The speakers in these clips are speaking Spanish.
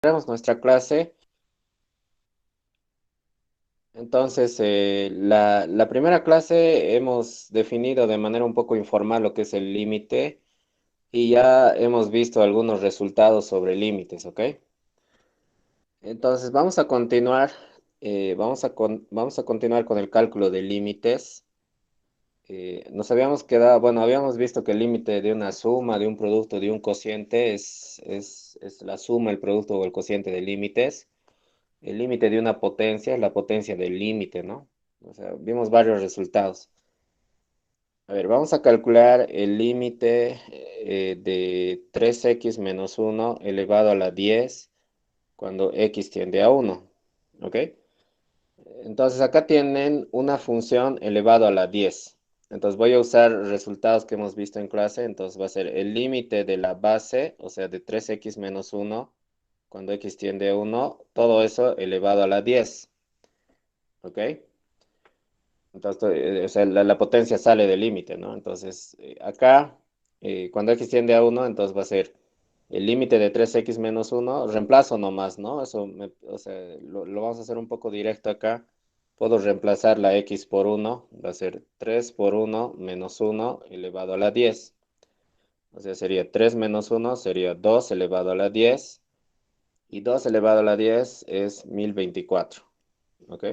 Tenemos nuestra clase. Entonces, la primera clase hemos definido de manera un poco informal lo que es el límite y ya hemos visto algunos resultados sobre límites, ¿ok? Entonces, vamos a continuar, vamos a continuar con el cálculo de límites. Nos habíamos quedado, bueno, habíamos visto que el límite de una suma, de un producto, de un cociente es la suma, el producto o el cociente de límites. El límite de una potencia es la potencia del límite, ¿no? O sea, vimos varios resultados. A ver, vamos a calcular el límite de 3x menos 1 elevado a la 10 cuando x tiende a 1, ¿ok? Entonces acá tienen una función elevado a la 10. Entonces voy a usar resultados que hemos visto en clase. Entonces va a ser el límite de la base, o sea, de 3x menos 1 cuando x tiende a 1, todo eso elevado a la 10, ¿ok? Entonces, o sea, la potencia sale del límite, ¿no? Entonces, acá, cuando x tiende a 1, entonces va a ser el límite de 3x menos 1, reemplazo nomás, ¿no? O sea, lo vamos a hacer un poco directo acá. Puedo reemplazar la x por 1, va a ser 3 por 1 menos 1 elevado a la 10. O sea, sería 3 menos 1, sería 2 elevado a la 10. Y 2 elevado a la 10 es 1024, ¿ok?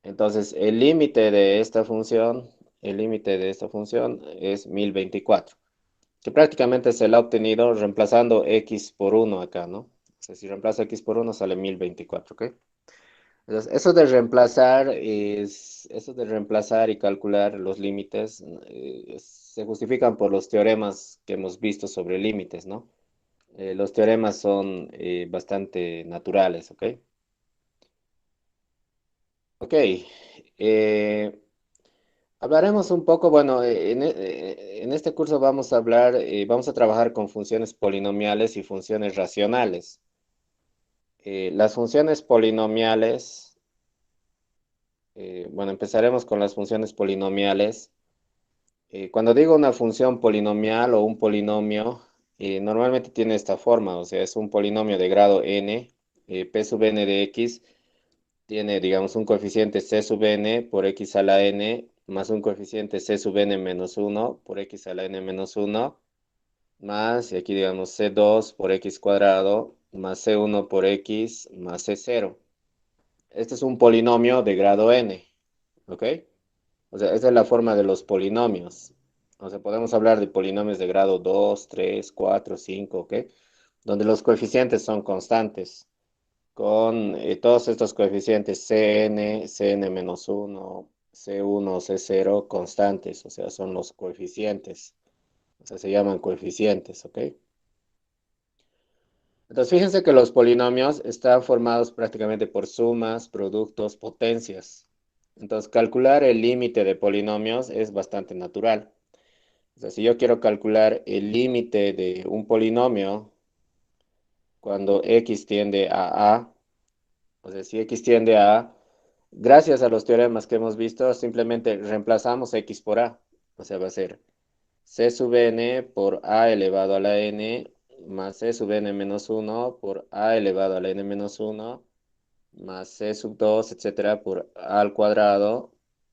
Entonces, el límite de esta función es 1024, que prácticamente se la ha obtenido reemplazando x por 1 acá, ¿no? O sea, si reemplazo x por 1 sale 1024, ¿ok? Entonces, eso de reemplazar y calcular los límites se justifican por los teoremas que hemos visto sobre límites, ¿no? Los teoremas son bastante naturales, ¿ok? Ok. eh, Hablaremos un poco, bueno, en este curso vamos a hablar, vamos a trabajar con funciones polinomiales y funciones racionales. Las funciones polinomiales, bueno, empezaremos con las funciones polinomiales. Cuando digo una función polinomial o un polinomio, normalmente tiene esta forma, o sea, es un polinomio de grado n, p sub n de x tiene, digamos, un coeficiente c sub n por x a la n, más un coeficiente c sub n menos 1 por x a la n menos 1, más, y aquí digamos c2 por x cuadrado, más c1 por x, más c0. Este es un polinomio de grado n, ¿ok? O sea, esta es la forma de los polinomios. O sea, podemos hablar de polinomios de grado 2, 3, 4, 5, ¿ok? Donde los coeficientes son constantes con todos estos coeficientes Cn menos 1, C1, C0 constantes, o sea, son los coeficientes, o sea, se llaman coeficientes, ¿ok? Entonces, fíjense que los polinomios están formados prácticamente por sumas, productos, potencias. Entonces, calcular el límite de polinomios es bastante natural. O sea, si yo quiero calcular el límite de un polinomio cuando x tiende a a, o sea, si x tiende a A, gracias a los teoremas que hemos visto, simplemente reemplazamos x por a. O sea, va a ser c sub n por a elevado a la n más c sub n menos 1 por a elevado a la n menos 1 más c sub 2, etcétera, por a al cuadrado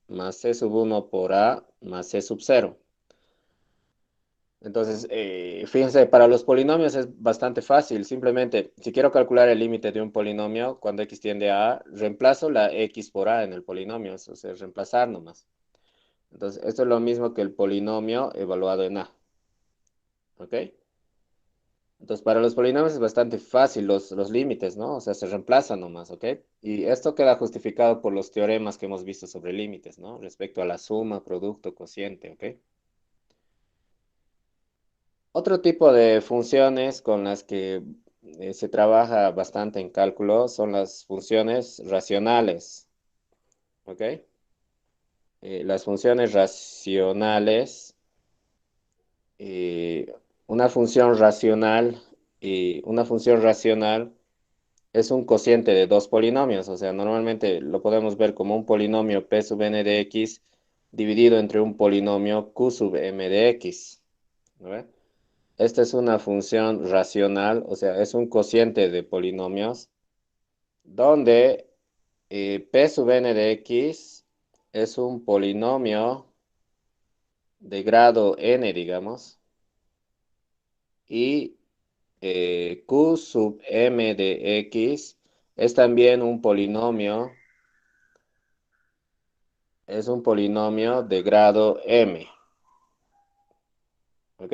más c sub 1 por a más c sub 0. Entonces, fíjense, para los polinomios es bastante fácil. Simplemente, si quiero calcular el límite de un polinomio cuando x tiende a a, reemplazo la x por a en el polinomio. Eso es reemplazar nomás. Entonces, esto es lo mismo que el polinomio evaluado en a. ¿Ok? Entonces, para los polinomios es bastante fácil los límites, ¿no? O sea, se reemplazan nomás, ¿ok? Y esto queda justificado por los teoremas que hemos visto sobre límites, ¿no? Respecto a la suma, producto, cociente, ¿ok? Otro tipo de funciones con las que se trabaja bastante en cálculo son las funciones racionales, ¿ok? Las funciones racionales, eh, una función racional, una función racional es un cociente de dos polinomios, o sea, normalmente lo podemos ver como un polinomio p sub n de x dividido entre un polinomio q sub m de x, ¿no ve? Esta es una función racional, o sea, es un cociente de polinomios, donde p sub n de x es un polinomio de grado n, digamos, y q sub m de x es también es un polinomio de grado m, ¿ok?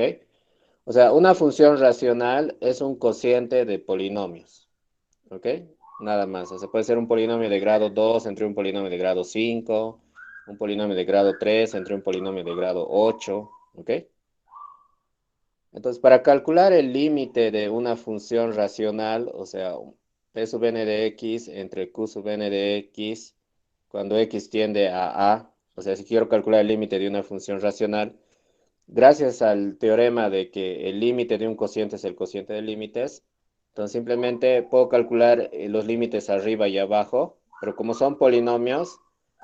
O sea, una función racional es un cociente de polinomios, ¿ok? Nada más. O sea, puede ser un polinomio de grado 2 entre un polinomio de grado 5, un polinomio de grado 3 entre un polinomio de grado 8, ¿ok? Entonces, para calcular el límite de una función racional, o sea, p sub n de x entre q sub n de x, cuando x tiende a, o sea, si quiero calcular el límite de una función racional, gracias al teorema de que el límite de un cociente es el cociente de límites, entonces simplemente puedo calcular los límites arriba y abajo, pero como son polinomios,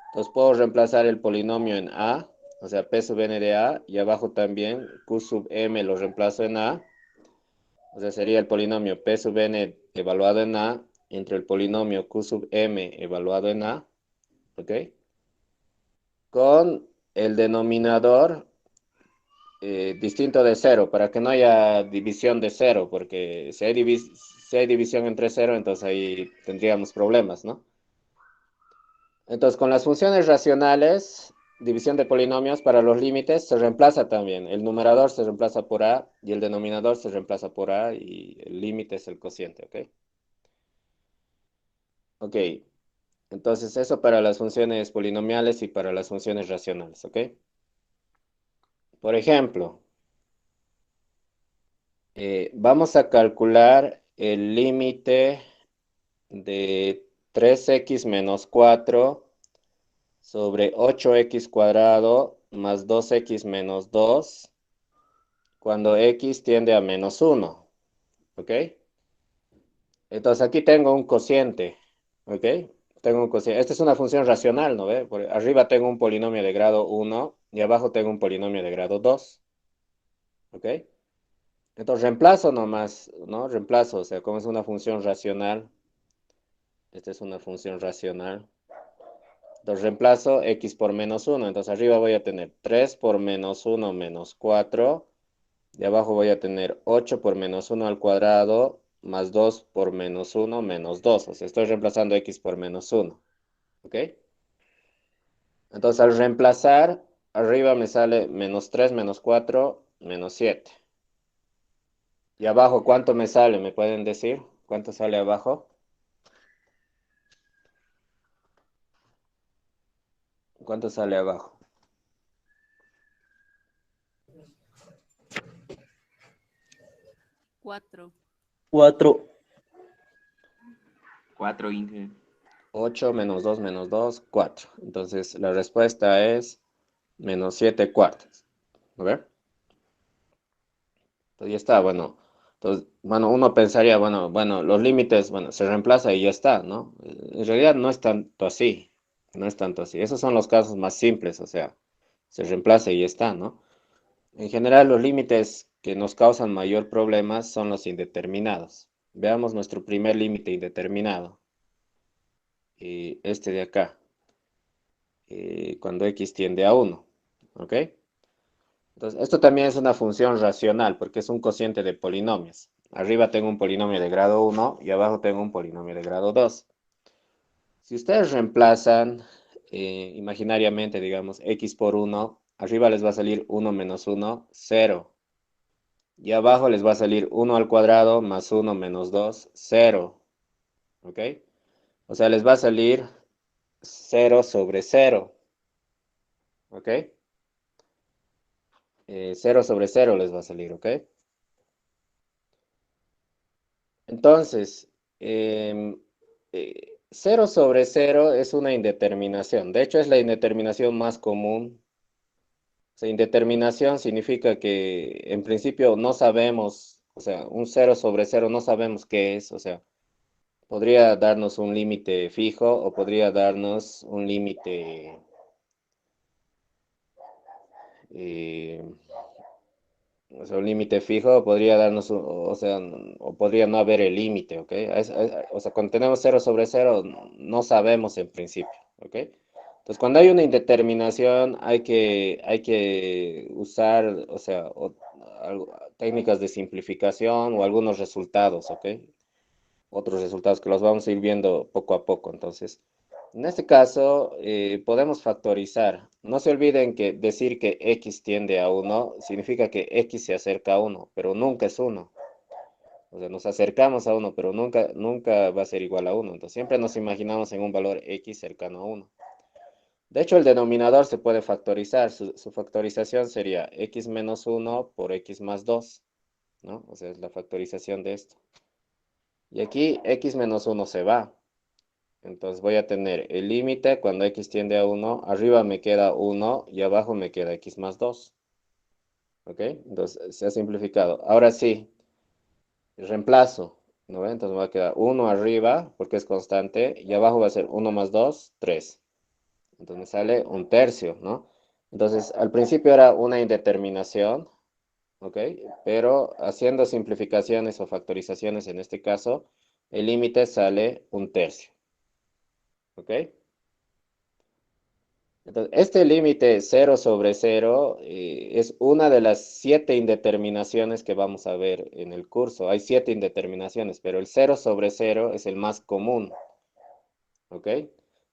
entonces puedo reemplazar el polinomio en a, o sea, p sub n de a, y abajo también q sub m lo reemplazo en a, o sea, sería el polinomio p sub n evaluado en a entre el polinomio q sub m evaluado en a, ¿ok? Con el denominador distinto de cero, para que no haya división de cero, porque si hay división entre cero, entonces ahí tendríamos problemas, ¿no? Entonces, con las funciones racionales, división de polinomios para los límites, se reemplaza también. El numerador se reemplaza por a y el denominador se reemplaza por a y el límite es el cociente, ¿ok? Ok, entonces eso para las funciones polinomiales y para las funciones racionales, ¿ok? Por ejemplo, vamos a calcular el límite de 3x menos 4 sobre 8x cuadrado más 2x menos 2 cuando x tiende a menos 1, ¿ok? Entonces aquí tengo un cociente, ¿ok? Tengo un cociente. Esta es una función racional, ¿no ve? Por arriba tengo un polinomio de grado 1 y abajo tengo un polinomio de grado 2, ¿ok? Entonces reemplazo nomás, ¿no? Reemplazo, o sea, como es una función racional, esta es una función racional. Entonces reemplazo x por menos 1. Entonces arriba voy a tener 3 por menos 1 menos 4. Y abajo voy a tener 8 por menos 1 al cuadrado más 2 por menos 1 menos 2. O sea, estoy reemplazando x por menos 1. ¿Ok? Entonces al reemplazar, arriba me sale menos 3 menos 4 menos 7. Y abajo, ¿cuánto me sale? ¿Me pueden decir? ¿Cuánto sale abajo? ¿Cuánto sale abajo? 4. 4. 4 Inge. 8 menos 2, 4. Entonces la respuesta es menos 7 cuartos. ¿A ver? Entonces ya está, bueno. Entonces, bueno, uno pensaría, bueno, los límites, bueno, se reemplaza y ya está, ¿no? En realidad no es tanto así. No es tanto así. Esos son los casos más simples, o sea, se reemplaza y ya está, ¿no? En general, los límites que nos causan mayor problemas son los indeterminados. Veamos nuestro primer límite indeterminado. Este de acá. Cuando x tiende a 1. ¿Ok? Entonces, esto también es una función racional porque es un cociente de polinomios. Arriba tengo un polinomio de grado 1 y abajo tengo un polinomio de grado 2. Si ustedes reemplazan imaginariamente, digamos, x por 1, arriba les va a salir 1 menos 1, 0. Y abajo les va a salir 1 al cuadrado más 1 menos 2, 0. ¿Ok? O sea, les va a salir 0 sobre 0. ¿Ok? 0 sobre 0 les va a salir, ¿ok? Entonces, 0 sobre 0 es una indeterminación. De hecho, es la indeterminación más común. O sea, indeterminación significa que en principio no sabemos, o sea, un 0 sobre 0 no sabemos qué es. O sea, podría darnos un límite fijo o podría darnos un límite eh, O sea, un límite fijo podría darnos, o sea, o podría no haber el límite, ¿ok? O sea, cuando tenemos cero sobre cero, no sabemos en principio, ¿ok? Entonces, cuando hay una indeterminación, hay que usar, o sea, técnicas de simplificación o algunos resultados, ¿ok? Otros resultados que los vamos a ir viendo poco a poco. Entonces, en este caso, podemos factorizar. No se olviden que decir que x tiende a uno significa que x se acerca a uno, pero nunca es uno. O sea, nos acercamos a uno, pero nunca va a ser igual a uno. Entonces, siempre nos imaginamos en un valor x cercano a uno. De hecho, el denominador se puede factorizar. Su factorización sería x menos uno por x más 2, ¿no? O sea, es la factorización de esto. Y aquí x menos uno se va. Entonces voy a tener el límite cuando x tiende a uno, arriba me queda uno y abajo me queda x más 2. ¿Ok? Entonces se ha simplificado. Ahora sí, reemplazo. ¿No ve? Entonces me va a quedar uno arriba porque es constante y abajo va a ser uno más 2, 3. Entonces me sale un tercio, ¿no? Entonces al principio era una indeterminación, ¿ok? Pero haciendo simplificaciones o factorizaciones en este caso, el límite sale un tercio, ¿ok? Entonces, este límite cero sobre cero es una de las 7 indeterminaciones que vamos a ver en el curso. Hay 7 indeterminaciones, pero el cero sobre cero es el más común, ¿ok?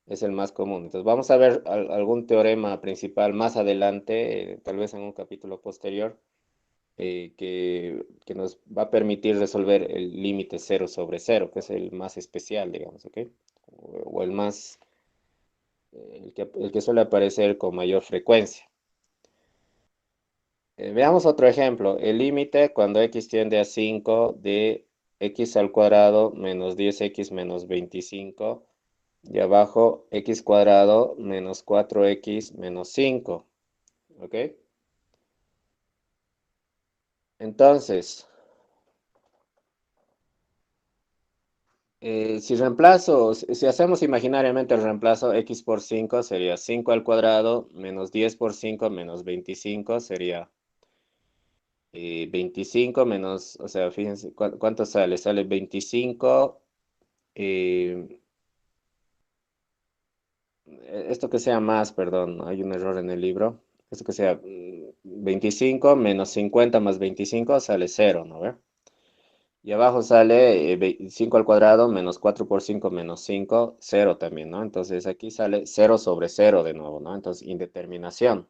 Es el más común. Entonces vamos a ver algún teorema principal más adelante, tal vez en un capítulo posterior, que nos va a permitir resolver el límite cero sobre cero, que es el más especial, digamos, ¿ok? O el más, el que suele aparecer con mayor frecuencia. Veamos otro ejemplo. El límite cuando x tiende a 5 de x al cuadrado menos 10x menos 25 y abajo x cuadrado menos 4x menos 5. ¿Ok? Entonces, si hacemos imaginariamente el reemplazo, x por 5 sería 5 al cuadrado menos 10 por 5 menos 25 sería 25 menos, o sea, fíjense, ¿cuánto sale? Sale 25. eh, Esto que sea más, perdón, hay un error en el libro. Esto que sea 25 menos 50 más 25 sale cero, ¿no ve? Y abajo sale 5 al cuadrado menos 4 por 5 menos 5 cero también, ¿no? Entonces aquí sale cero sobre cero de nuevo, ¿no? Entonces indeterminación.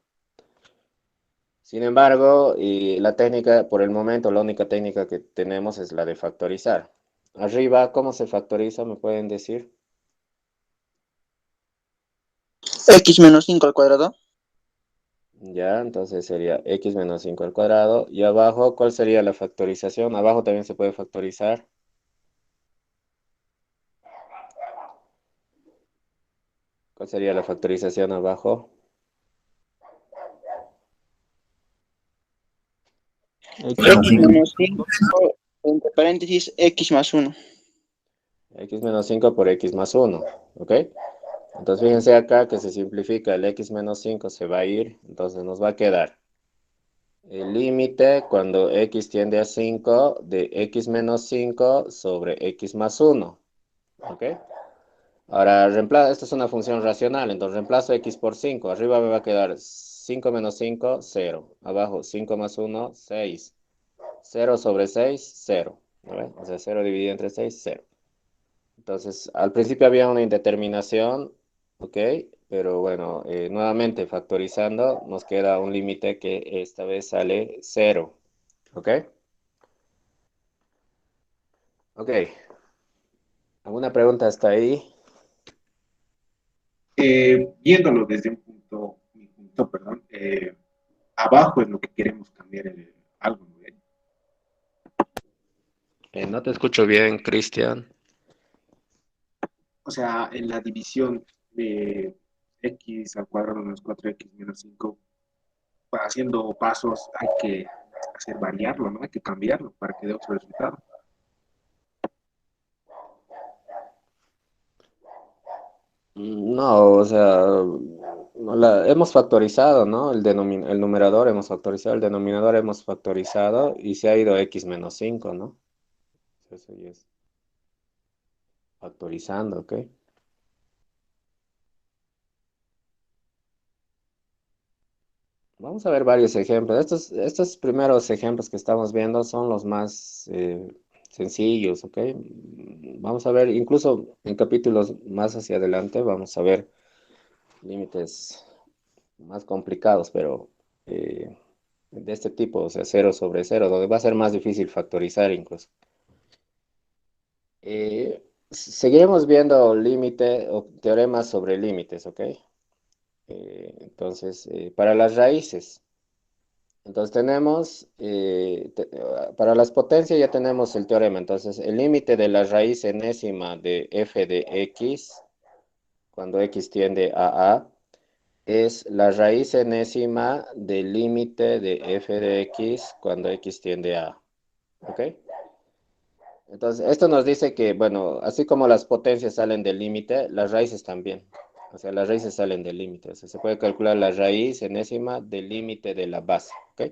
Sin embargo, y la técnica, por el momento, la única técnica que tenemos es la de factorizar. Arriba, ¿cómo se factoriza? ¿Me pueden decir? X menos 5 al cuadrado. Ya, entonces sería x menos 5 al cuadrado. Y abajo, ¿cuál sería la factorización? Abajo también se puede factorizar. ¿Cuál sería la factorización abajo? X X menos 5. menos 5 entre paréntesis X más 1. X menos 5 por x más uno. ¿Ok? Entonces fíjense acá que se simplifica. El x menos 5 se va a ir. Entonces nos va a quedar el límite cuando x tiende a 5 de x menos 5 sobre x más uno. ¿Ok? Ahora, esta es una función racional, entonces reemplazo x por 5. Arriba me va a quedar 5 menos 5, 0. Abajo, 5 más 1, 6. 0 sobre 6, 0. ¿No ve? O sea, 0 dividido entre 6, 0. Entonces, al principio había una indeterminación, ¿ok? Pero bueno, nuevamente factorizando, nos queda un límite que esta vez sale 0. ¿Ok? Ok. ¿Alguna pregunta hasta ahí? Viéndolo desde mi punto, perdón, abajo es lo que queremos cambiar algo, ¿no? No te escucho bien, Cristian. O sea, en la división de x al cuadrado menos 4x menos 5, haciendo pasos hay que hacer variarlo, ¿no? Hay que cambiarlo para que dé otro resultado. No, o sea, Hemos factorizado, ¿no? El numerador hemos factorizado, el denominador hemos factorizado y se ha ido x menos 5, ¿no? Eso ya es factorizando, ¿ok? Vamos a ver varios ejemplos. Estos primeros ejemplos que estamos viendo son los más sencillos, ¿ok? Vamos a ver, incluso en capítulos más hacia adelante, vamos a ver límites más complicados, pero de este tipo, o sea, cero sobre cero, donde va a ser más difícil factorizar incluso. Seguiremos viendo límite o teoremas sobre límites, ¿ok? Entonces, para las raíces. Entonces tenemos, para las potencias ya tenemos el teorema. Entonces, el límite de la raíz enésima de f de x, cuando x tiende a, es la raíz enésima del límite de f de x cuando x tiende a. ¿Ok? Entonces, esto nos dice que, bueno, así como las potencias salen del límite, las raíces también. O sea, las raíces salen del límite. O sea, se puede calcular la raíz enésima del límite de la base. ¿Ok?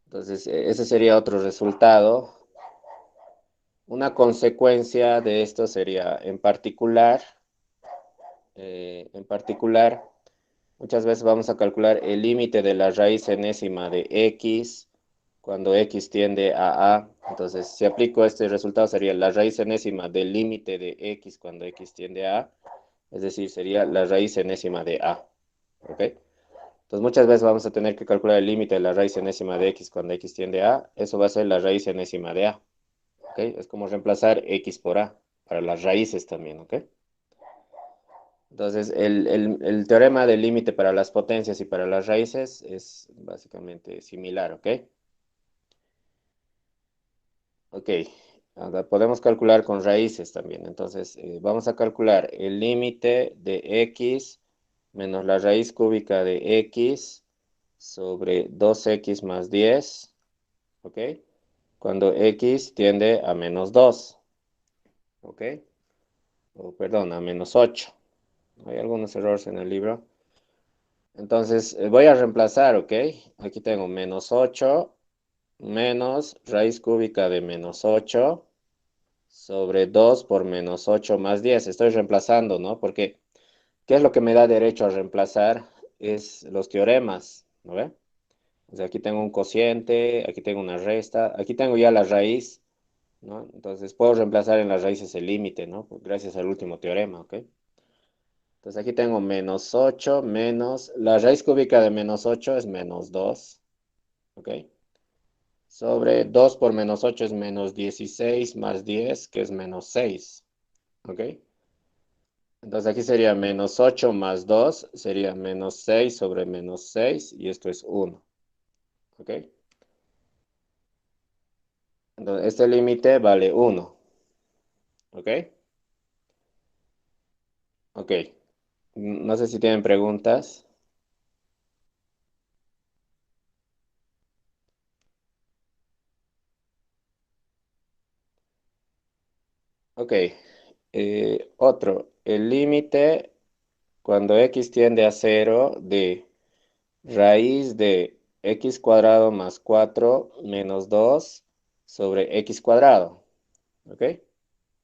Entonces, ese sería otro resultado. Una consecuencia de esto sería, en particular, muchas veces vamos a calcular el límite de la raíz enésima de x cuando x tiende a a. Entonces, si aplico este resultado, sería la raíz enésima del límite de x cuando x tiende a a, es decir, sería la raíz enésima de a. ¿Ok? Entonces, muchas veces vamos a tener que calcular el límite de la raíz enésima de x cuando x tiende a. Eso va a ser la raíz enésima de a. ¿Ok? Es como reemplazar x por a para las raíces también. ¿Ok? Entonces, el teorema del límite para las potencias y para las raíces es básicamente similar. ¿Ok? Ok. Ahora podemos calcular con raíces también. Entonces, vamos a calcular el límite de x menos la raíz cúbica de x sobre 2x más 10. ¿Ok? Cuando x tiende a menos 2. ¿Ok? O perdón, a menos 8. Hay algunos errores en el libro. Entonces, voy a reemplazar, ¿ok? Aquí tengo menos 8 menos raíz cúbica de menos 8 sobre 2 por menos 8 más 10. Estoy reemplazando, ¿no? Porque, ¿qué es lo que me da derecho a reemplazar? Es los teoremas, ¿no ve? O sea, aquí tengo un cociente, aquí tengo una resta, aquí tengo ya la raíz, ¿no? Entonces, puedo reemplazar en las raíces el límite, ¿no? Gracias al último teorema, ¿ok? Entonces aquí tengo menos 8 menos, la raíz cúbica de menos 8 es menos 2, ¿ok? Sobre 2 por menos 8 es menos 16 más 10, que es menos 6, ¿ok? Entonces aquí sería menos 8 más 2, sería menos 6 sobre menos 6, y esto es 1, ¿ok? Entonces este límite vale 1, ¿ok? Ok, no sé si tienen preguntas. Ok, otro, el límite cuando x tiende a 0 de raíz de x cuadrado más 4 menos 2 sobre x cuadrado. ¿Ok?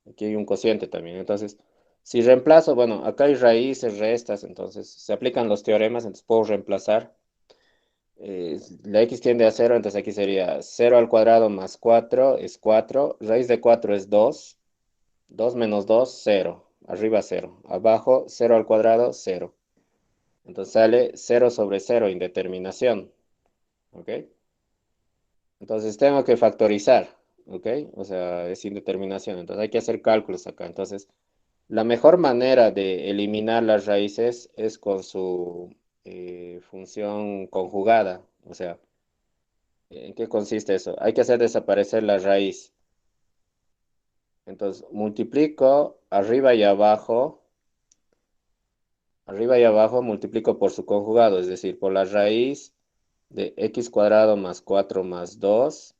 Aquí hay un cociente también. Entonces, si reemplazo, bueno, acá hay raíces, restas, entonces se aplican los teoremas, entonces puedo reemplazar. La x tiende a 0, entonces aquí sería 0 al cuadrado más 4 es 4. Raíz de 4 es 2. 2 menos 2, 0. Arriba 0. Abajo 0 al cuadrado, 0. Entonces sale 0 sobre 0, indeterminación. ¿Ok? Entonces tengo que factorizar, ¿ok? O sea, es indeterminación. Entonces hay que hacer cálculos acá. Entonces, la mejor manera de eliminar las raíces es con su función conjugada. O sea, ¿en qué consiste eso? Hay que hacer desaparecer la raíz. Entonces, multiplico arriba y abajo multiplico por su conjugado, es decir, por la raíz de x cuadrado más 4 más 2.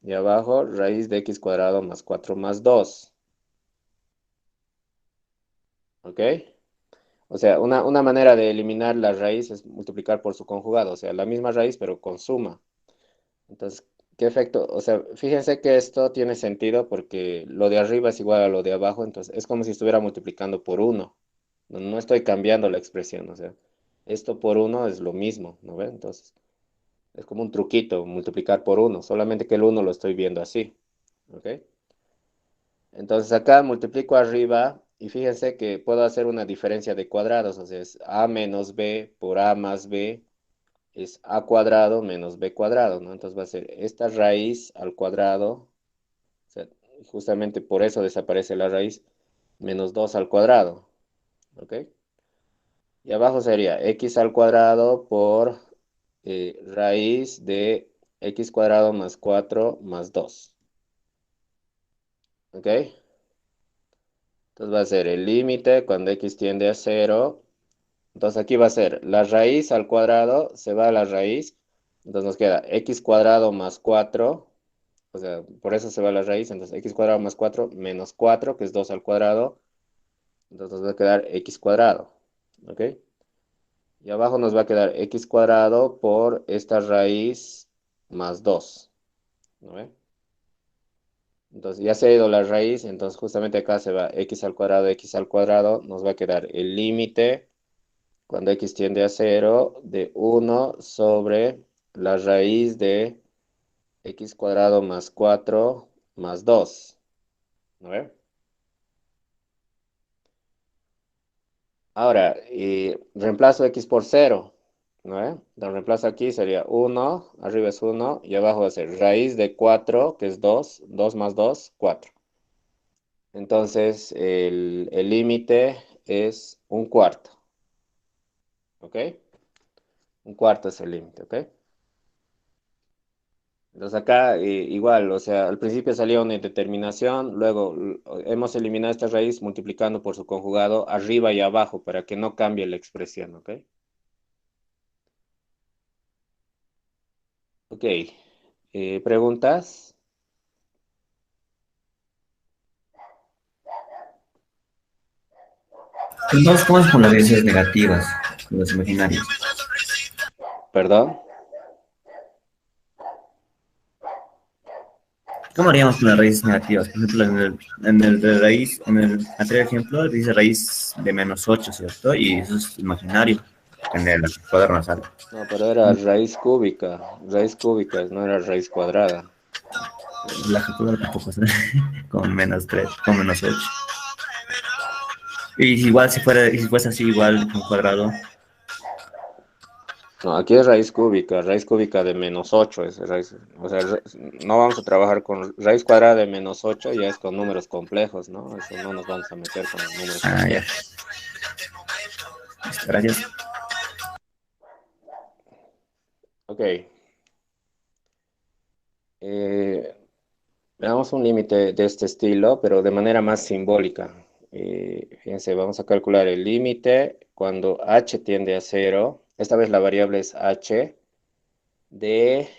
Y abajo, raíz de x cuadrado más 4 más 2. ¿Ok? O sea, una manera de eliminar la raíz es multiplicar por su conjugado, o sea, la misma raíz pero con suma. Entonces, ¿qué efecto? O sea, fíjense que esto tiene sentido porque lo de arriba es igual a lo de abajo, entonces es como si estuviera multiplicando por uno. No estoy cambiando la expresión, o sea, esto por uno es lo mismo, ¿no ven? Entonces, es como un truquito, multiplicar por uno, solamente que el uno lo estoy viendo así, ¿ok? Entonces acá multiplico arriba y fíjense que puedo hacer una diferencia de cuadrados, o sea, es a menos b por a más b es a cuadrado menos b cuadrado, ¿no? Entonces va a ser esta raíz al cuadrado, o sea, justamente por eso desaparece la raíz, menos 2 al cuadrado, ¿ok? Y abajo sería x al cuadrado por raíz de x cuadrado más 4 más 2, ¿ok? Entonces va a ser el límite cuando x tiende a cero. Entonces aquí va a ser la raíz al cuadrado, se va a la raíz. Entonces nos queda x cuadrado más 4. O sea, por eso se va la raíz. Entonces x cuadrado más 4 menos 4 que es 2 al cuadrado. Entonces nos va a quedar x cuadrado. ¿Ok? Y abajo nos va a quedar x cuadrado por esta raíz más 2. ¿No ve? Entonces ya se ha ido la raíz. Entonces justamente acá se va x al cuadrado. Nos va a quedar el límite cuando x tiende a cero de 1 sobre la raíz de x cuadrado más 4 más 2. ¿No ve? Ahora, y reemplazo x por cero, ¿no ve? Lo reemplazo aquí sería 1, arriba es 1 y abajo va a ser raíz de 4 que es 2, 2 más 2, 4. Entonces, el límite es un cuarto, ¿ok? Un cuarto es el límite, ¿ok? Entonces acá igual, o sea, al principio salía una indeterminación, luego hemos eliminado esta raíz multiplicando por su conjugado arriba y abajo para que no cambie la expresión, ¿ok? Ok, ¿preguntas? Entonces, ¿cómo es con las raíces negativas, con los imaginarios? ¿Perdón? ¿Cómo haríamos con las raíces negativas? Por ejemplo, en el de raíz, en el anterior ejemplo, dice raíz de menos 8, ¿cierto? Y eso es imaginario en el cuaderno sale. No, pero era raíz cúbica, no era raíz cuadrada. La calculadora tampoco sale con menos 3, con menos 8. Y igual si fuese así, igual un cuadrado. No, aquí es raíz cúbica de menos 8 es raíz, o sea, no vamos a trabajar con raíz cuadrada de menos 8 ya es con números complejos, ¿no? Eso no nos vamos a meter con números Ah, ya. complejos. Gracias. Ok, eh, veamos un límite de este estilo, pero de manera más simbólica. Fíjense, vamos a calcular el límite cuando h tiende a cero. Esta vez la variable es h de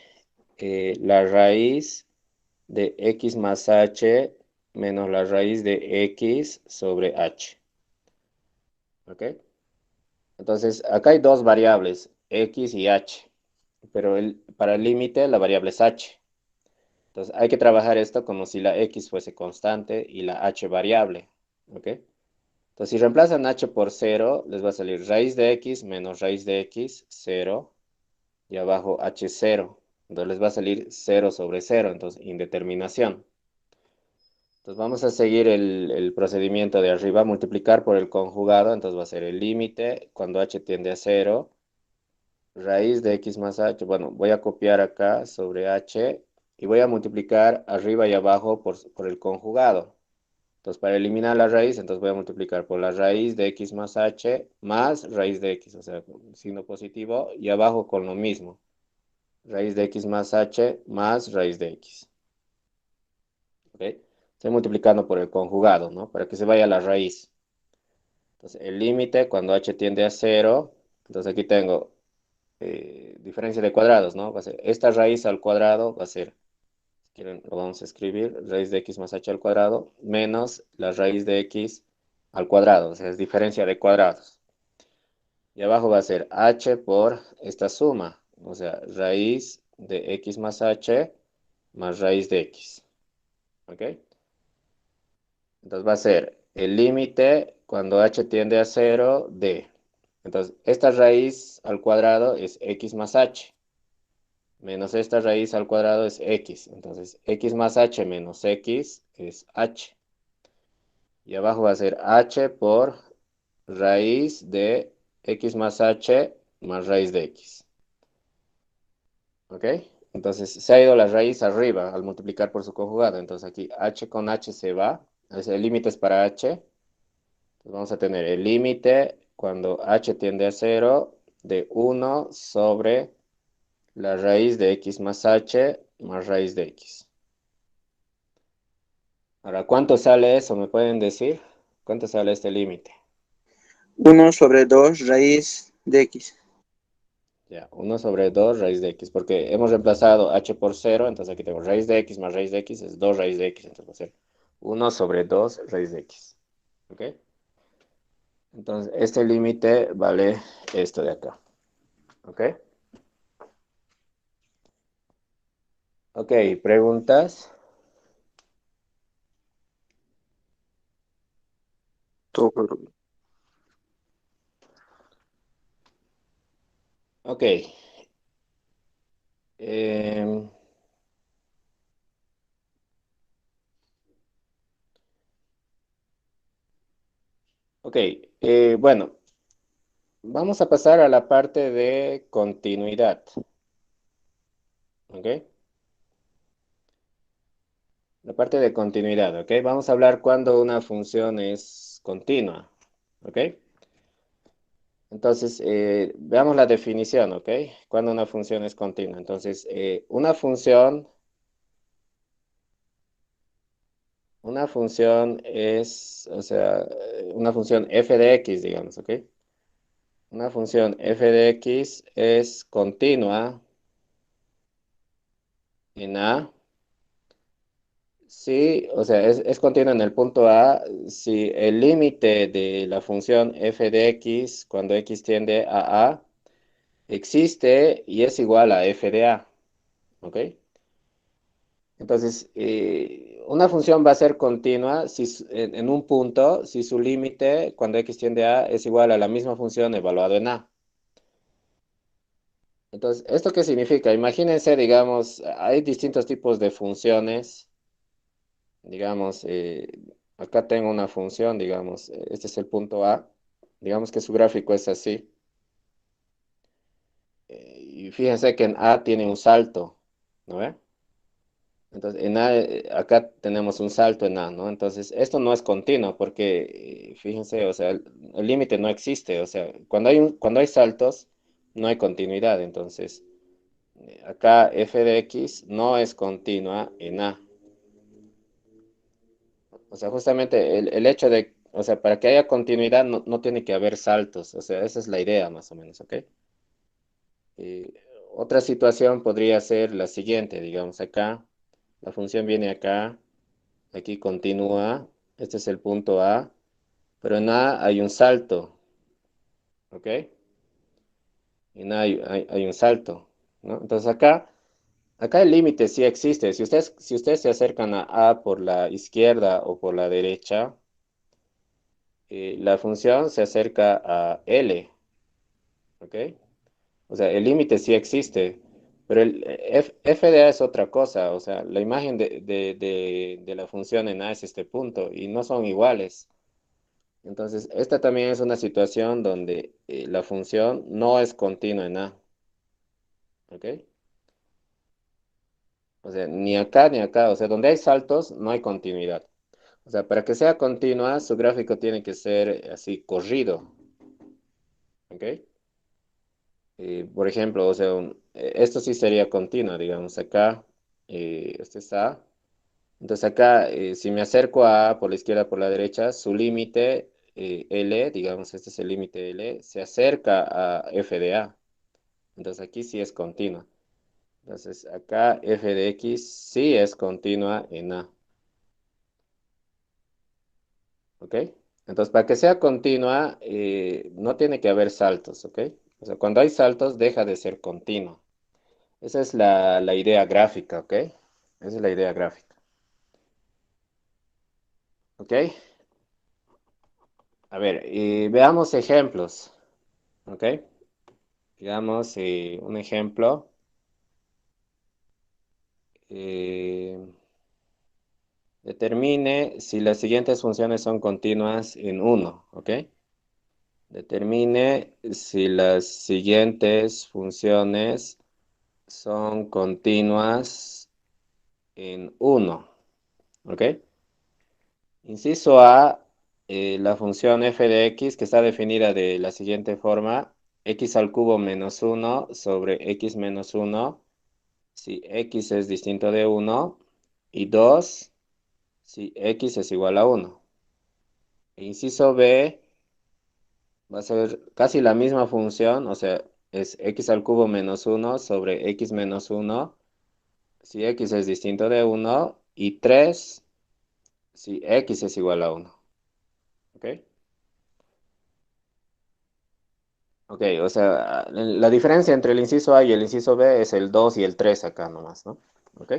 la raíz de x más h menos la raíz de x sobre h. ¿Ok? Entonces, acá hay dos variables, x y h, pero para el límite la variable es h. Entonces, hay que trabajar esto como si la x fuese constante y la h variable. ¿Ok? Entonces, si reemplazan h por cero, les va a salir raíz de x menos raíz de x, 0, y abajo h 0. Entonces, les va a salir 0 sobre 0, entonces indeterminación. Entonces vamos a seguir el procedimiento de arriba, multiplicar por el conjugado, entonces va a ser el límite cuando h tiende a cero, raíz de x más h, bueno, voy a copiar acá sobre h y voy a multiplicar arriba y abajo por el conjugado. Entonces para eliminar la raíz, entonces voy a multiplicar por la raíz de x más h más raíz de x, o sea, con signo positivo, y abajo con lo mismo, raíz de x más h más raíz de x. ¿Ok? Estoy multiplicando por el conjugado, ¿no? Para que se vaya la raíz. Entonces, el límite cuando h tiende a cero, entonces aquí tengo diferencia de cuadrados, ¿no? Va a ser esta raíz al cuadrado, va a ser, si quieren, lo vamos a escribir, raíz de x más h al cuadrado, menos la raíz de x al cuadrado, o sea, es diferencia de cuadrados. Y abajo va a ser h por esta suma, o sea, raíz de x más h más raíz de x. ¿Ok? Entonces va a ser el límite cuando h tiende a 0 de. Entonces, esta raíz al cuadrado es x más h, menos esta raíz al cuadrado es x. Entonces, x más h menos x es h. Y abajo va a ser h por raíz de x más h más raíz de x. ¿Ok? Entonces, se ha ido la raíz arriba al multiplicar por su conjugado. Entonces, aquí h con h se va. El límite es para h. Entonces, vamos a tener el límite cuando h tiende a 0 de 1 sobre la raíz de x más h más raíz de x. Ahora, ¿cuánto sale eso? ¿Me pueden decir? ¿Cuánto sale este límite? 1 sobre 2 raíz de x. Ya, 1 sobre 2 raíz de x, porque hemos reemplazado h por 0, entonces aquí tengo raíz de x más raíz de x, es 2 raíz de x, entonces va a ser 1 sobre 2 raíz de x. ¿Ok? Entonces, este límite vale esto de acá. ¿Ok? Ok, preguntas. Todo claro. Ok. em, ok, bueno, vamos a pasar a la parte de continuidad. ¿Ok? La parte de continuidad, ¿ok? Vamos a hablar cuando una función es continua, ¿ok? Entonces, veamos la definición, ¿ok? Cuando una función es continua. Entonces, una función es, o sea, una función f de x, digamos, ¿ok? Una función f de x es continua en A. Sí, o sea, es continua en el punto A si el límite de la función f de x cuando x tiende a A existe y es igual a f de A, ¿ok? Entonces, una función va a ser continua si, en un punto si su límite cuando x tiende a es igual a la misma función evaluado en A. Entonces, ¿esto qué significa? Imagínense, digamos, hay distintos tipos de funciones. Digamos, acá tengo una función, digamos, este es el punto A. Digamos que su gráfico es así. Y fíjense que en A tiene un salto, ¿no ve? Entonces, en A, acá tenemos un salto en A, ¿no? Entonces, esto no es continuo porque, fíjense, o sea, el límite no existe. O sea, cuando hay saltos, no hay continuidad. Entonces, acá f de x no es continua en A. O sea, justamente el hecho de, o sea, para que haya continuidad no tiene que haber saltos. O sea, esa es la idea más o menos, ¿ok? Y otra situación podría ser la siguiente, digamos, acá, la función viene acá, aquí continúa, este es el punto A, pero en A hay un salto, ¿ok? En A hay un salto, ¿no? Entonces acá el límite sí existe. Si ustedes se acercan a A por la izquierda o por la derecha, la función se acerca a L, ¿ok? O sea, el límite sí existe, pero el f de A es otra cosa. O sea, la imagen de la función en A es este punto y no son iguales. Entonces, esta también es una situación donde la función no es continua en A, ¿ok? O sea, ni acá ni acá. O sea, donde hay saltos no hay continuidad. O sea, para que sea continua, su gráfico tiene que ser así corrido, ¿ok? Por ejemplo, o sea, esto sí sería continuo, digamos, acá, este es A. Entonces acá, si me acerco a por la izquierda, por la derecha, su límite L, digamos, este es el límite L, se acerca a f de A. Entonces aquí sí es continua. Entonces acá f de x sí es continua en A. ¿Ok? Entonces, para que sea continua, no tiene que haber saltos, ¿ok? O sea, cuando hay saltos, deja de ser continua. Esa es la idea gráfica, ¿ok? Esa es la idea gráfica, ¿ok? A ver, veamos ejemplos, ¿ok? Digamos un ejemplo. eh, Determine si las siguientes funciones son continuas en uno, ¿ok? Determine si las siguientes funciones son continuas en uno, ¿ok? Inciso A, la función f de x que está definida de la siguiente forma: x al cubo menos uno sobre x menos uno si x es distinto de uno, y 2 si x es igual a uno. Inciso B va a ser casi la misma función, o sea, es x al cubo menos uno sobre x menos uno si x es distinto de uno, y 3 si x es igual a uno. ¿Ok? Ok, o sea, la diferencia entre el inciso A y el inciso B es el 2 y el 3 acá nomás, ¿no? ¿Ok?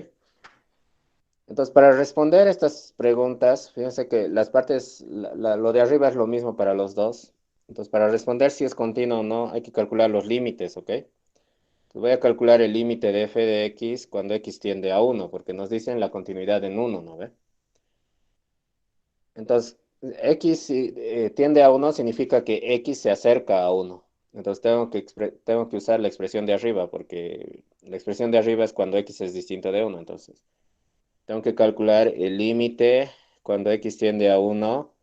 Entonces, para responder estas preguntas, fíjense que las partes, lo de arriba es lo mismo para los dos. Entonces, para responder si es continuo o no, hay que calcular los límites, ¿ok? Entonces, voy a calcular el límite de f de x cuando x tiende a uno, porque nos dicen la continuidad en uno, ¿no ve? Entonces, x si, tiende a uno significa que x se acerca a uno. Entonces, tengo que usar la expresión de arriba, porque la expresión de arriba es cuando x es distinto de uno. Entonces, tengo que calcular el límite cuando x tiende a uno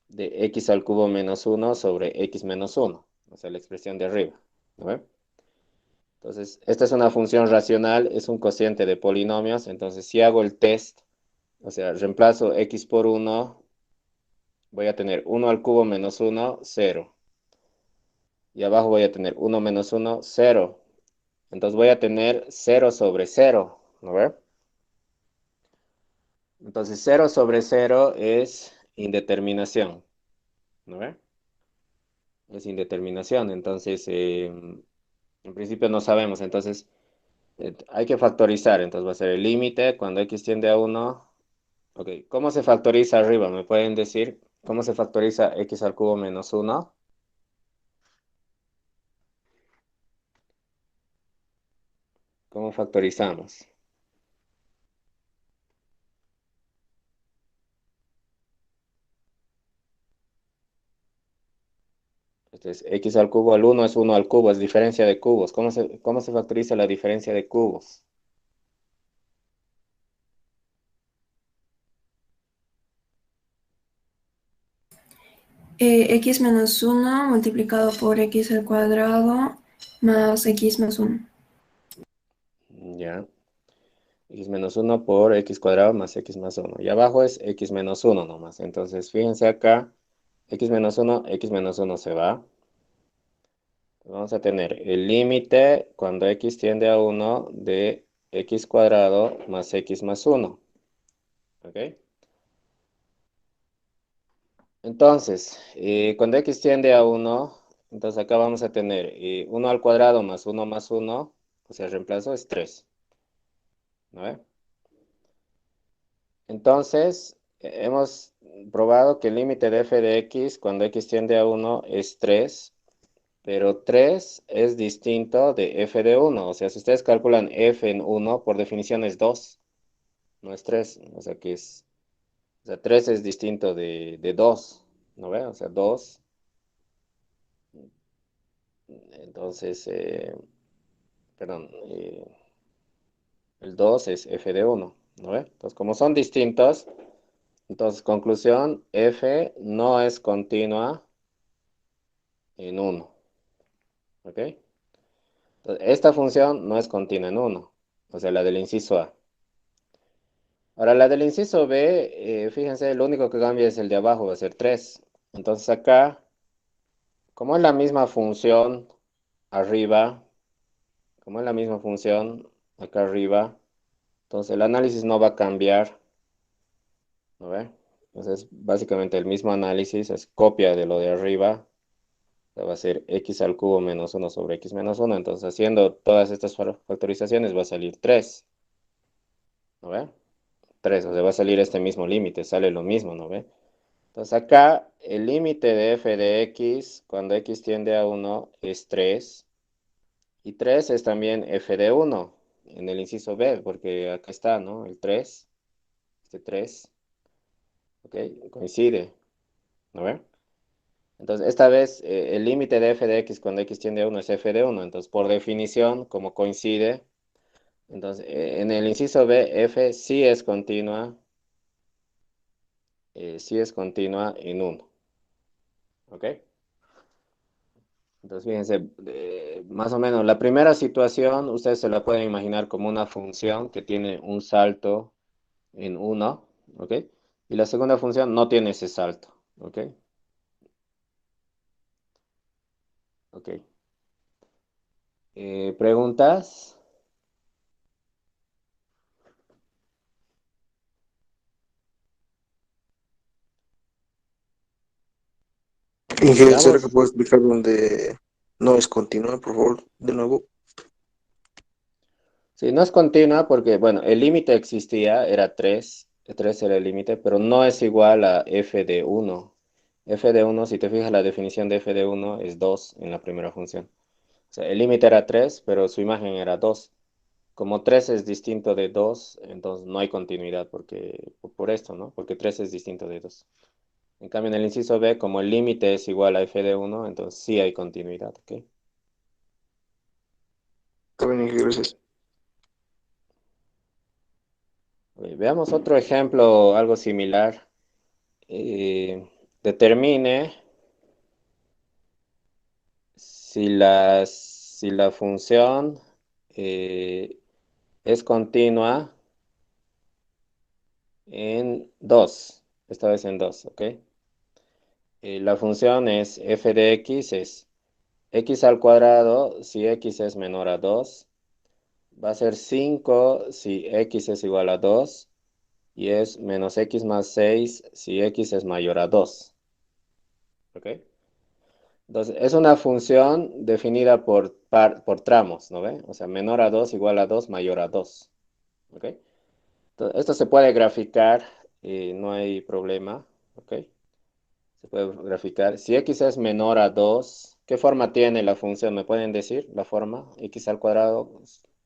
de x al cubo menos uno sobre x menos uno. O sea, la expresión de arriba, ¿no ve? Entonces, esta es una función racional, es un cociente de polinomios. Entonces, si hago el test, o sea, reemplazo x por uno, voy a tener uno al cubo menos uno, cero. Y abajo voy a tener uno menos uno, cero. Entonces voy a tener cero sobre cero, ¿no ve? Entonces cero sobre cero es indeterminación, ¿no ve? Es indeterminación. Entonces, en principio no sabemos. Entonces, hay que factorizar. Entonces va a ser el límite cuando x tiende a uno. Ok, ¿cómo se factoriza arriba? ¿Me pueden decir cómo se factoriza x al cubo menos uno? ¿Cómo factorizamos? Entonces, x al cubo al uno es uno al cubo, es diferencia de cubos. Cómo se factoriza la diferencia de cubos? X menos uno multiplicado por x al cuadrado más x más uno. Ya. X menos uno por x cuadrado más x más uno. Y abajo es x menos uno nomás. Entonces, fíjense acá, x menos uno se va. Vamos a tener el límite cuando x tiende a uno de x cuadrado más x más uno. ¿Ok? Entonces, cuando x tiende a uno, entonces acá vamos a tener 1 al cuadrado más uno, o sea, el reemplazo es 3. ¿No ve? Entonces, hemos probado que el límite de f de x cuando x tiende a uno es 3, pero 3 es distinto de f de uno. O sea, si ustedes calculan f en uno, por definición es 2, no es 3. O sea, o sea, 3 es distinto de 2, ¿no ve? O sea, 2. Entonces, perdón, el 2 es f de uno, ¿no ve? Entonces, como son distintos, entonces, conclusión, f no es continua en uno. ¿Ok? Entonces, esta función no es continua en uno, o sea, la del inciso A. Ahora, la del inciso B, fíjense, lo único que cambia es el de abajo, va a ser 3. Entonces, acá, como es la misma función arriba, como es la misma función acá arriba, entonces el análisis no va a cambiar, ¿no ve? Entonces, básicamente el mismo análisis es copia de lo de arriba. O sea, va a ser x al cubo menos 1 sobre x menos 1. Entonces, haciendo todas estas factorizaciones va a salir 3. ¿No ve? 3, o sea, va a salir este mismo límite, sale lo mismo, ¿no ve? Entonces acá el límite de f de x cuando x tiende a 1 es 3. Y 3 es también f de 1 en el inciso B, porque acá está, ¿no? El 3, este 3, ¿ok? Coincide, ¿no ve? Entonces esta vez el límite de f de x cuando x tiende a 1 es f de 1. Entonces por definición, como coincide, entonces en el inciso B, f sí es continua en 1, ¿ok? Entonces, fíjense, más o menos, la primera situación ustedes se la pueden imaginar como una función que tiene un salto en 1, ¿ok? Y la segunda función no tiene ese salto, ¿ok? Ok. ¿Preguntas? Ingeniero, ¿será que Sigamos. puedo explicar dónde no es continua, por favor, de nuevo? Sí, no es continua porque, bueno, el límite existía, era 3, 3 era el límite, pero no es igual a f de 1. F de 1, si te fijas, la definición de f de 1 es 2 en la primera función. O sea, el límite era 3, pero su imagen era 2. Como 3 es distinto de 2, entonces no hay continuidad por esto, ¿no? Porque 3 es distinto de 2. En cambio, en el inciso B, como el límite es igual a f de 1, entonces sí hay continuidad, ¿ok? Está bien, ingeniero, gracias. Veamos otro ejemplo, algo similar. Determine si la función es continua en 2, esta vez en 2, ¿ok? La función es f de x es x al cuadrado si x es menor a 2, va a ser 5 si x es igual a 2 y es menos x más 6 si x es mayor a 2. ¿Ok? Entonces, es una función definida por tramos, ¿no ve? O sea, menor a 2 igual a 2 mayor a 2. ¿Ok? Entonces, esto se puede graficar y no hay problema. ¿Ok? Se puede graficar. Si x es menor a 2, ¿qué forma tiene la función? ¿Me pueden decir la forma? X al cuadrado,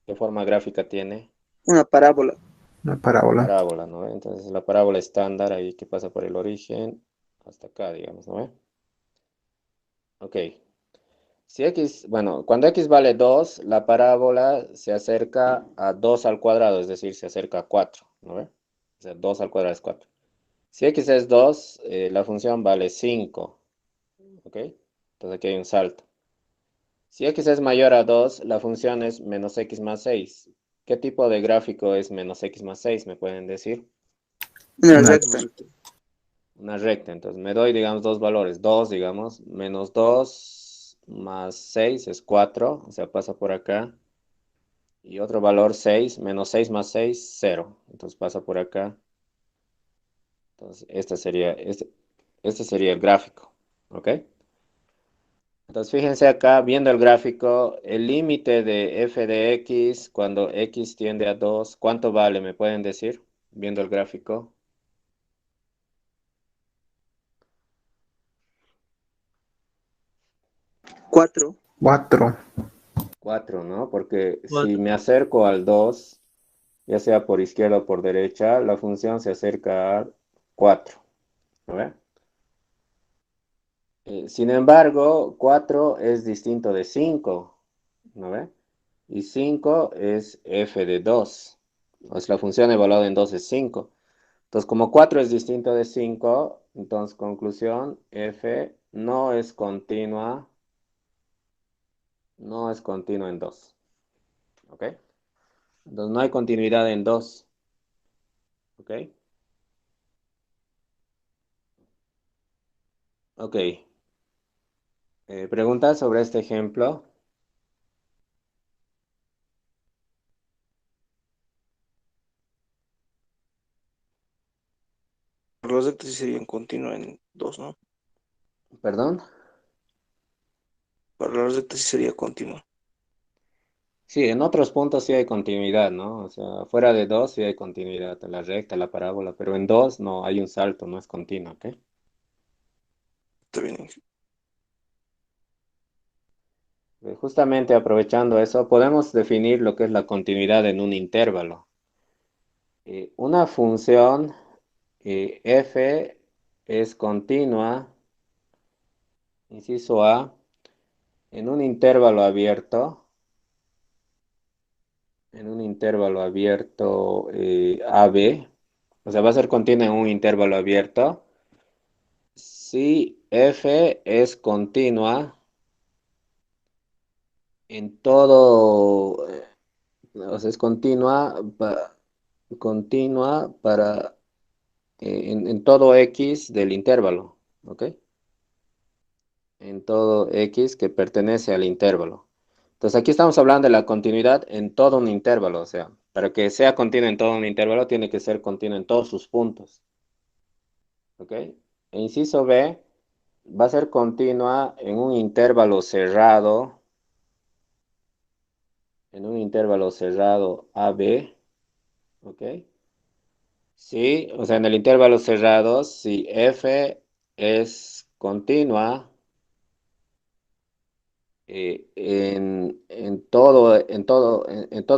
¿qué forma gráfica tiene? Una parábola. Una parábola. Parábola, ¿no ve? Entonces la parábola estándar ahí que pasa por el origen hasta acá, digamos, ¿no ve? Ok. Si x, bueno, cuando x vale 2, la parábola se acerca a 2 al cuadrado, es decir, se acerca a 4, ¿no ve? O sea, 2 al cuadrado es 4. Si x es 2, la función vale 5, ¿ok? Entonces aquí hay un salto. Si x es mayor a 2, la función es menos x más 6. ¿Qué tipo de gráfico es menos x más 6? ¿Me pueden decir? Una Una recta. Una recta. Entonces me doy, digamos, dos valores. 2, digamos, menos 2 más 6 es 4. O sea, pasa por acá. Y otro valor 6, menos 6 más 6, 0. Entonces pasa por acá. Entonces este sería el gráfico. ¿Ok? Entonces fíjense acá, viendo el gráfico, el límite de f de x cuando x tiende a 2, ¿cuánto vale? ¿Me pueden decir? Viendo el gráfico. 4. 4. 4, ¿no? Porque si me acerco al 2, ya sea por izquierda o por derecha, la función se acerca a 4. ¿No ve? Sin embargo, 4 es distinto de 5. ¿No ve? Y 5 es f de 2. O sea, la función evaluada en 2 es 5. Entonces, como 4 es distinto de 5, entonces, conclusión, f no es continua en 2. ¿Ok? Entonces, no hay continuidad en 2. ¿Ok? Ok. ¿Preguntas sobre este ejemplo? Los recta sí sería continua en 2, ¿no? ¿Perdón? Para la recta sí sería continua. Sí, en otros puntos sí hay continuidad, ¿no? O sea, fuera de 2 sí hay continuidad, en la recta, la parábola, pero en 2 no hay un salto, no es continuo, ¿ok? Está bien. Justamente aprovechando eso, podemos definir lo que es la continuidad en un intervalo. Una función f es continua, inciso A, en un intervalo abierto, AB, o sea, va a ser continua en un intervalo abierto. Si f es continua en todo, o sea, es continua, continua para en todo x del intervalo, ¿ok? En todo x que pertenece al intervalo. Entonces aquí estamos hablando de la continuidad en todo un intervalo, o sea, para que sea continua en todo un intervalo tiene que ser continua en todos sus puntos, ¿ok? E inciso B va a ser continua en un intervalo cerrado AB, ¿ok? Sí, o sea, en el intervalo cerrado, si f es continua en todo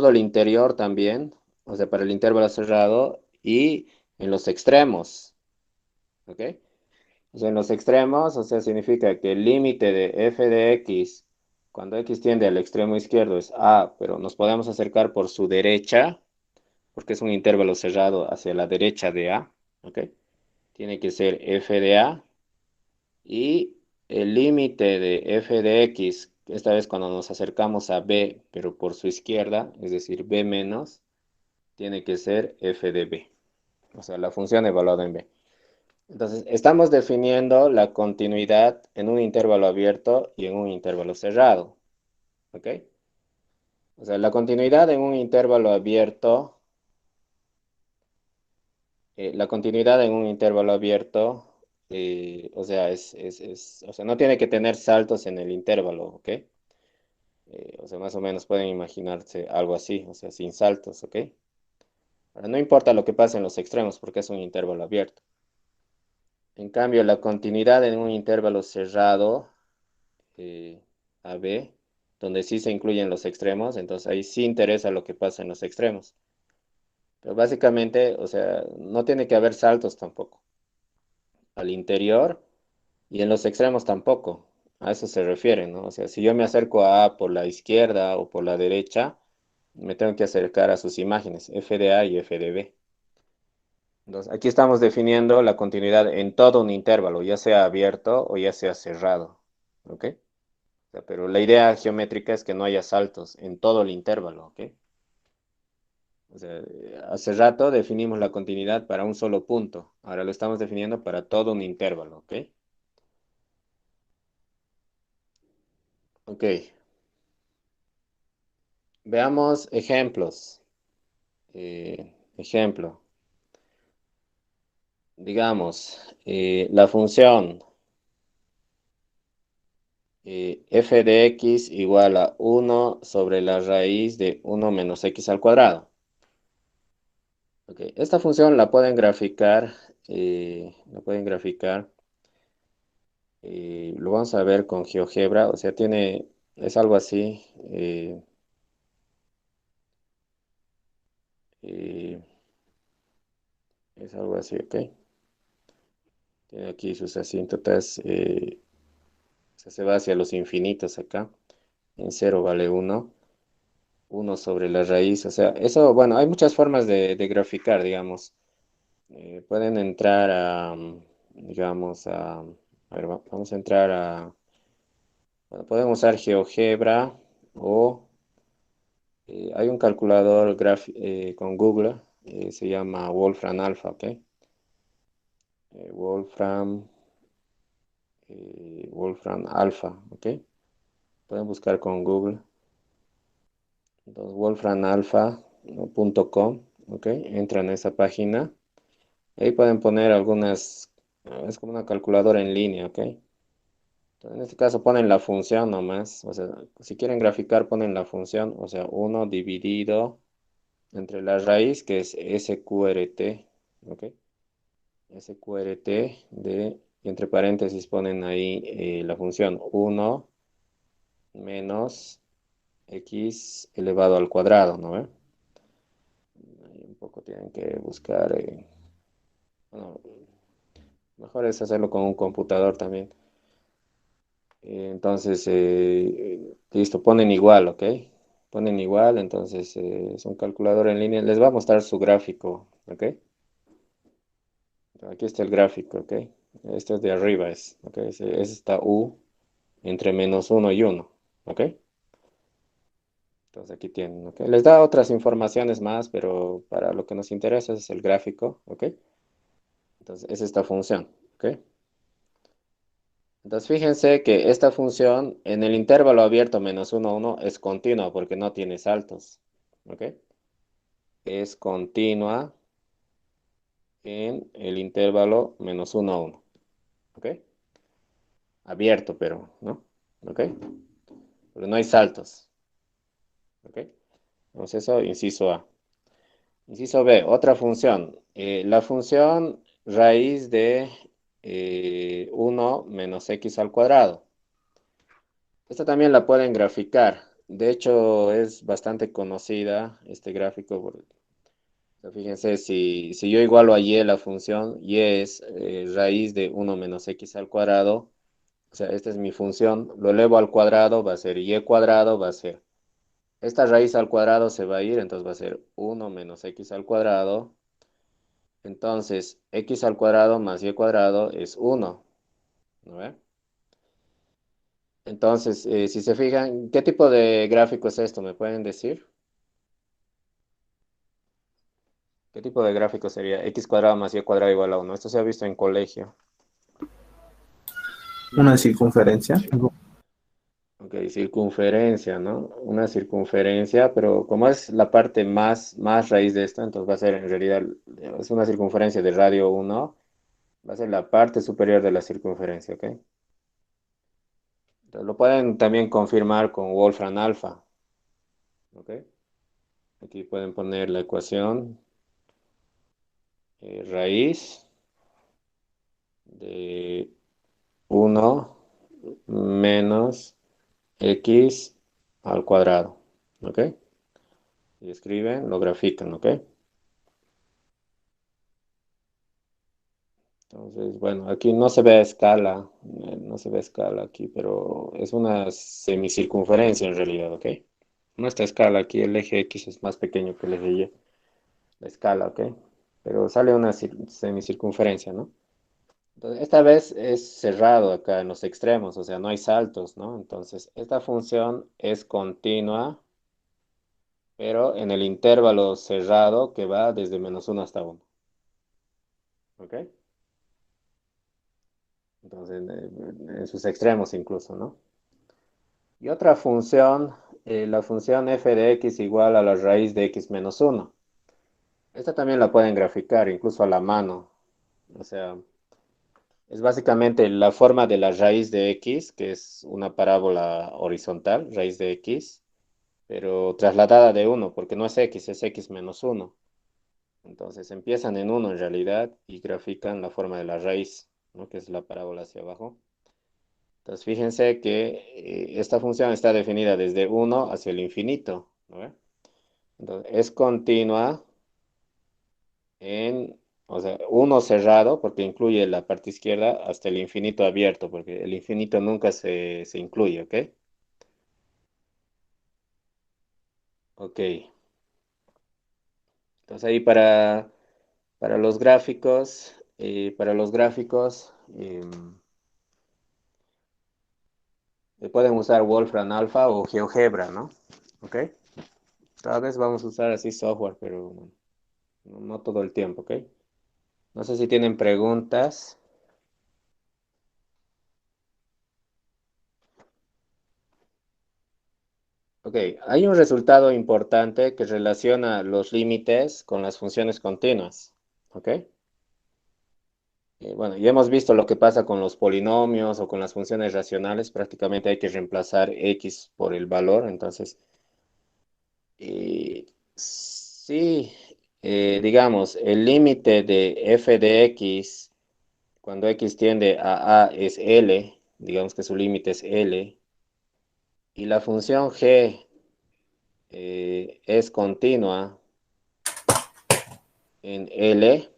el interior también, o sea, para el intervalo cerrado y en los extremos, ¿ok? O sea, en los extremos, o sea, significa que el límite de f de x, cuando x tiende al extremo izquierdo es a, pero nos podemos acercar por su derecha, porque es un intervalo cerrado hacia la derecha de a, ¿ok? Tiene que ser f de a y el límite de f de x, esta vez cuando nos acercamos a b, pero por su izquierda, es decir, b menos, tiene que ser f de b, o sea, la función evaluada en b. Entonces, estamos definiendo la continuidad en un intervalo abierto y en un intervalo cerrado, ¿ok? O sea, la continuidad en un intervalo abierto, o sea, o sea, no tiene que tener saltos en el intervalo, ¿ok? O sea, más o menos pueden imaginarse algo así, o sea, sin saltos, ¿ok? Ahora, no importa lo que pase en los extremos porque es un intervalo abierto. En cambio, la continuidad en un intervalo cerrado, eh, AB, donde sí se incluyen los extremos, entonces ahí sí interesa lo que pasa en los extremos. Pero básicamente, o sea, no tiene que haber saltos tampoco. Al interior y en los extremos tampoco. A eso se refiere, ¿no? O sea, si yo me acerco a A por la izquierda o por la derecha, me tengo que acercar a sus imágenes, f de A y f de B. Entonces, aquí estamos definiendo la continuidad en todo un intervalo, ya sea abierto o ya sea cerrado. ¿Ok? O sea, pero la idea geométrica es que no haya saltos en todo el intervalo. ¿Ok? O sea, hace rato definimos la continuidad para un solo punto. Ahora lo estamos definiendo para todo un intervalo. ¿Ok? Ok. Veamos ejemplos. Ejemplo. Digamos, la función f de x igual a 1 sobre la raíz de 1 menos x al cuadrado. Ok, esta función lo vamos a ver con GeoGebra, o sea, es algo así, eh, es algo así, ok. Tiene aquí sus asíntotas, o sea, se va hacia los infinitos acá, en 0 vale 1 sobre la raíz, o sea, eso, bueno, hay muchas formas de graficar, digamos. Pueden entrar digamos, a ver, vamos a entrar bueno, pueden usar GeoGebra o hay un calculador con Google, se llama Wolfram Alpha, ¿ok? Wolfram, Wolfram Alpha, ¿ok? Pueden buscar con Google. Entonces, wolframalpha.com, ¿ok? Entran a esa página. Ahí pueden poner algunas Es como una calculadora en línea, ¿ok? Entonces, en este caso ponen la función nomás, o sea, si quieren graficar ponen la función, o sea, uno dividido entre la raíz que es SQRT, ¿ok? SQRT y entre paréntesis ponen ahí la función uno menos x elevado al cuadrado, ¿no ve? Ahí un poco tienen que buscar, bueno, mejor es hacerlo con un computador también. Entonces, listo, ponen igual, ¿ok? Ponen igual, entonces es un calculador en línea. Les va a mostrar su gráfico, ¿ok? Aquí está el gráfico, ¿ok? Este es de arriba, ¿ok? Es esta U entre -1 y 1, ¿ok? Entonces aquí tienen, ¿ok? Les da otras informaciones más, pero para lo que nos interesa es el gráfico, ¿ok? Entonces es esta función, ¿ok? Entonces fíjense que esta función en el intervalo abierto -1, 1 es continua porque no tiene saltos, ¿ok? Es continua en el intervalo -1, 1, ¿ok? Abierto, pero, ¿no? ¿Ok? Pero no hay saltos, ¿ok? Entonces eso, inciso A. Inciso B, otra función. La función raíz de 1 menos x al cuadrado. Esta también la pueden graficar. De hecho, es bastante conocida este gráfico. O sea, fíjense, si yo igualo a y la función, y es raíz de 1 menos x al cuadrado. O sea, esta es mi función. Lo elevo al cuadrado, va a ser y cuadrado, va a ser. Esta raíz al cuadrado se va a ir, entonces va a ser 1 menos x al cuadrado. Entonces, x al cuadrado más y cuadrado es 1, ¿no ve? Entonces, si se fijan, ¿qué tipo de gráfico es esto? ¿Me pueden decir? ¿Qué tipo de gráfico sería x cuadrado más y cuadrado igual a 1? Esto se ha visto en colegio. Una circunferencia. Ok, circunferencia, ¿no? Una circunferencia, pero como es la parte más raíz de esto, entonces va a ser en realidad, es una circunferencia de radio 1, va a ser la parte superior de la circunferencia, ¿ok? Entonces, lo pueden también confirmar con Wolfram alfa, ¿ok? Aquí pueden poner la ecuación raíz de 1 menos x al cuadrado, ¿ok? Y escriben, lo grafican, ¿ok? Entonces, bueno, aquí no se ve a escala, no se ve a escala aquí, pero es una semicircunferencia en realidad, ¿ok? No está a escala, aquí el eje X es más pequeño que el eje Y, la escala, ¿ok? Pero sale una semicircunferencia, ¿no? Entonces, esta vez es cerrado acá en los extremos, o sea, no hay saltos, ¿no? Entonces, esta función es continua, pero en el intervalo cerrado que va desde -1 hasta 1, ¿ok? Entonces, en sus extremos incluso, ¿no? Y otra función, la función f de x igual a la raíz de x menos 1. Esta también la pueden graficar, incluso a la mano. O sea, es básicamente la forma de la raíz de x, que es una parábola horizontal, raíz de x, pero trasladada de 1, porque no es x menos 1. Entonces empiezan en 1 en realidad y grafican la forma de la raíz, ¿no? Que es la parábola hacia abajo. Entonces fíjense que esta función está definida desde 1 hacia el infinito, ¿no? Entonces es continua en, o sea, 1 cerrado, porque incluye la parte izquierda, hasta el infinito abierto, porque el infinito nunca se incluye, ¿ok? Ok. Entonces ahí para los gráficos, pueden usar Wolfram Alpha o GeoGebra, ¿no? ¿Ok? Tal vez vamos a usar así software, pero no todo el tiempo, ¿ok? No sé si tienen preguntas. Ok, hay un resultado importante que relaciona los límites con las funciones continuas, ¿ok? Bueno, ya hemos visto lo que pasa con los polinomios o con las funciones racionales. Prácticamente hay que reemplazar x por el valor. Entonces, sí, digamos, el límite de f de x cuando x tiende a es L, digamos que su límite es L, y la función g es continua en L,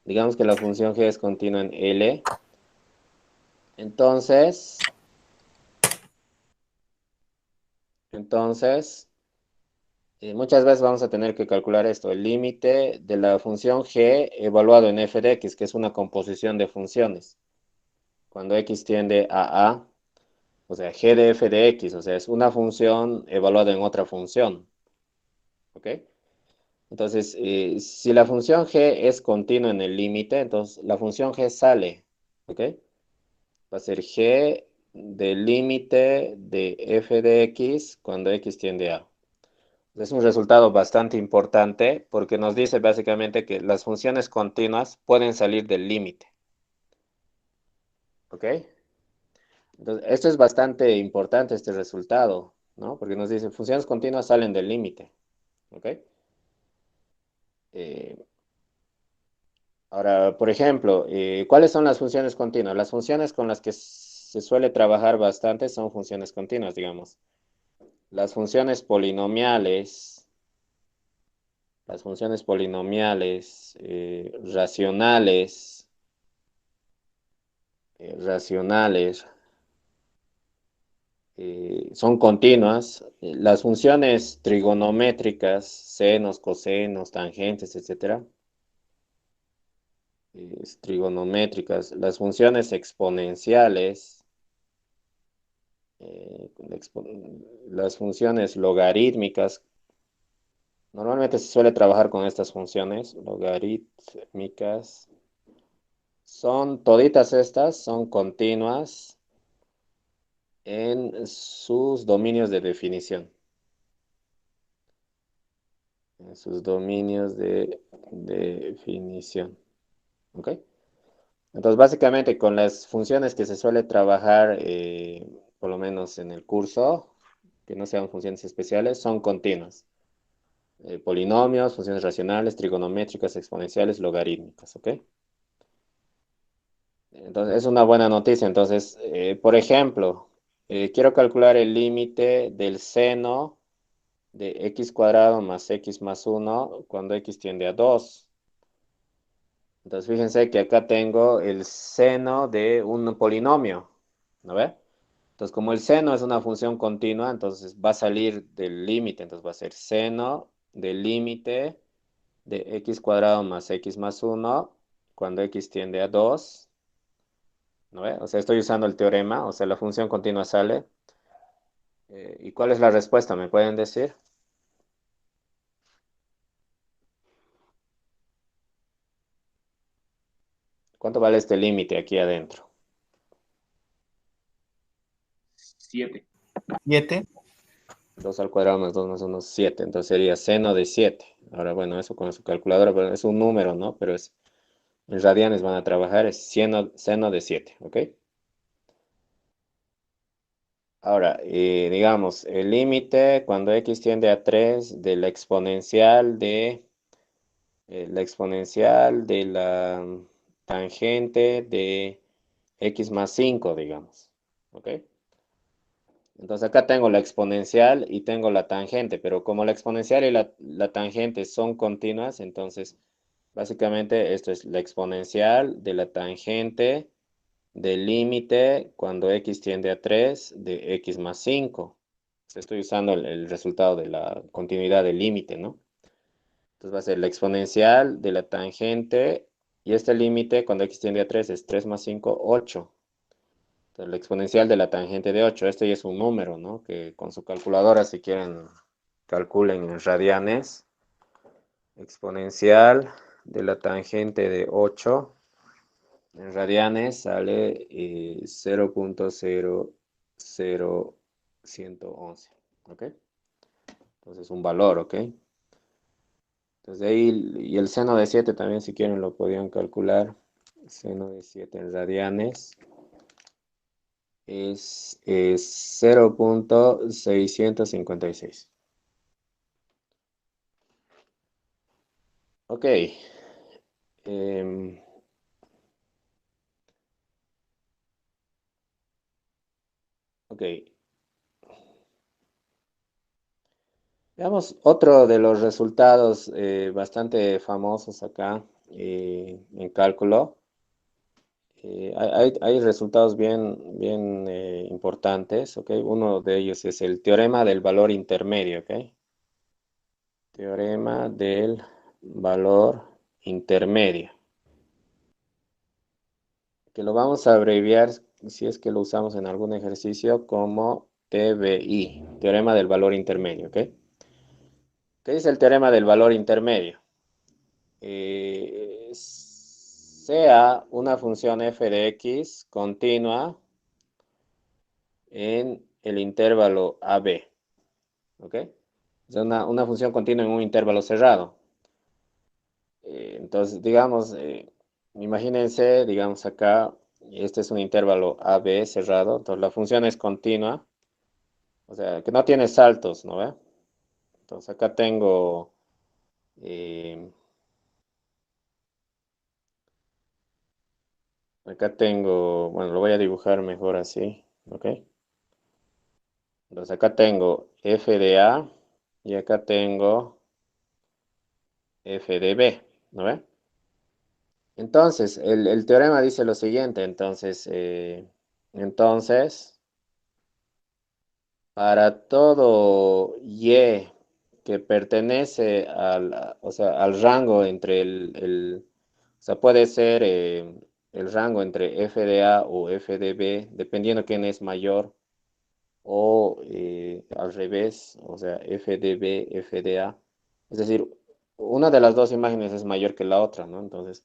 digamos que la función g es continua en L, entonces, entonces, muchas veces vamos a tener que calcular esto, el límite de la función g evaluado en f de x, que es una composición de funciones, cuando x tiende a, o sea, g de f de x, o sea, es una función evaluada en otra función, ¿ok? Entonces, si la función g es continua en el límite, entonces la función g sale, ¿ok? Va a ser g del límite de f de x cuando x tiende a. Es un resultado bastante importante porque nos dice básicamente que las funciones continuas pueden salir del límite, ¿ok? Entonces, esto es bastante importante, este resultado, ¿no? Porque nos dice funciones continuas salen del límite, ¿ok? Eh, Ahora, por ejemplo, ¿cuáles son las funciones continuas? Las funciones con las que se suele trabajar bastante son funciones continuas, digamos. Las funciones polinomiales, racionales, racionales, son continuas. Las funciones trigonométricas, senos, cosenos, tangentes, etcétera, trigonométricas. Las funciones exponenciales, las funciones logarítmicas, normalmente se suele trabajar con estas funciones logarítmicas. Toditas estas son continuas en sus dominios de definición. En sus dominios de definición. ¿Ok? Entonces, básicamente con las funciones que se suele trabajar, por lo menos en el curso, que no sean funciones especiales, son continuas. Polinomios, funciones racionales, trigonométricas, exponenciales, logarítmicas, ¿ok? Entonces, es una buena noticia. Entonces, por ejemplo, quiero calcular el límite del seno de x cuadrado más x más 1 cuando x tiende a 2. Entonces, fíjense que acá tengo el seno de un polinomio, ¿no ve? Entonces, como el seno es una función continua, entonces va a salir del límite. Entonces, va a ser seno del límite de x cuadrado más x más 1 cuando x tiende a 2, ¿no ve? O sea, estoy usando el teorema, o sea, la función continua sale. ¿Y cuál es la respuesta? ¿Me pueden decir? ¿Cuánto vale este límite aquí adentro? 7. 7. 2 al cuadrado más 2 más 1 es 7. Entonces sería seno de 7. Ahora, bueno, eso con su calculadora, pero es un número, ¿no? Pero en radianes van a trabajar, es seno de 7, ¿ok? Ahora, digamos, el límite cuando x tiende a 3 de la exponencial de la tangente de x más 5, digamos, ¿ok? Entonces acá tengo la exponencial y tengo la tangente, pero como la exponencial y la tangente son continuas, entonces básicamente esto es la exponencial de la tangente del límite cuando x tiende a 3 de x más 5. Estoy usando el resultado de la continuidad del límite, ¿no? Entonces va a ser la exponencial de la tangente y este límite cuando x tiende a 3 es 3 más 5, 8. Entonces, la exponencial de la tangente de 8, este ya es un número, ¿no? Que con su calculadora, si quieren, calculen en radianes. Exponencial de la tangente de 8 en radianes sale 0.00111, ¿ok? Entonces, un valor, ¿ok? Entonces, de ahí, y el seno de 7 también, si quieren, lo podían calcular. seno de 7 en radianes es 0,656. Ok. em, ok. Veamos otro de los resultados bastante famosos acá en cálculo. Hay resultados bien importantes, ¿ok? Uno de ellos es el teorema del valor intermedio, ¿ok? Teorema del valor intermedio, que lo vamos a abreviar si es que lo usamos en algún ejercicio como TVI, teorema del valor intermedio, ¿ok? ¿Qué dice el teorema del valor intermedio? Sea una función f de x continua en el intervalo AB, ¿ok? Es una función continua en un intervalo cerrado. Entonces, digamos, imagínense, digamos acá, este es un intervalo AB cerrado, entonces la función es continua, o sea, que no tiene saltos, ¿no ve? Entonces eh, acá tengo, bueno, lo voy a dibujar mejor así, ¿ok? Entonces acá tengo f de A y acá tengo f de B, ¿no ve? Entonces, el teorema dice lo siguiente, entonces, para todo y que pertenece o sea, al rango entre o sea, puede ser el rango entre f de A o f de B, dependiendo quién es mayor, o al revés, o sea, f de B, f de A. Es decir, una de las dos imágenes es mayor que la otra, ¿no? Entonces,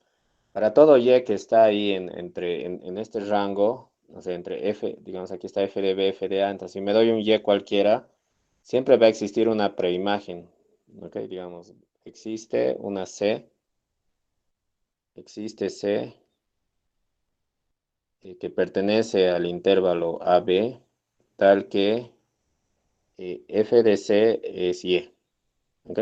para todo y que está ahí en este rango, o sea, entre f, digamos, aquí está f de b, f de a, entonces si me doy un y cualquiera, siempre va a existir una preimagen, ¿ok? Digamos, existe una c, existe c, que pertenece al intervalo AB, tal que f de c es y, ¿ok?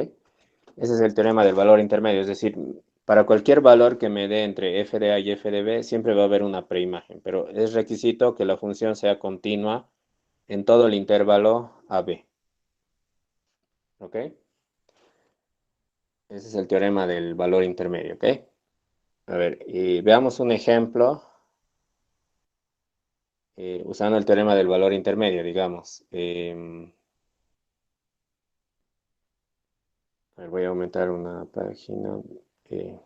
Ese es el teorema del valor intermedio, es decir, para cualquier valor que me dé entre f de a y f de b, siempre va a haber una preimagen, pero es requisito que la función sea continua en todo el intervalo AB. ¿Ok? Ese es el teorema del valor intermedio, ¿ok? A ver, y veamos un ejemplo usando el teorema del valor intermedio, digamos. A ver, voy a aumentar una página. eh,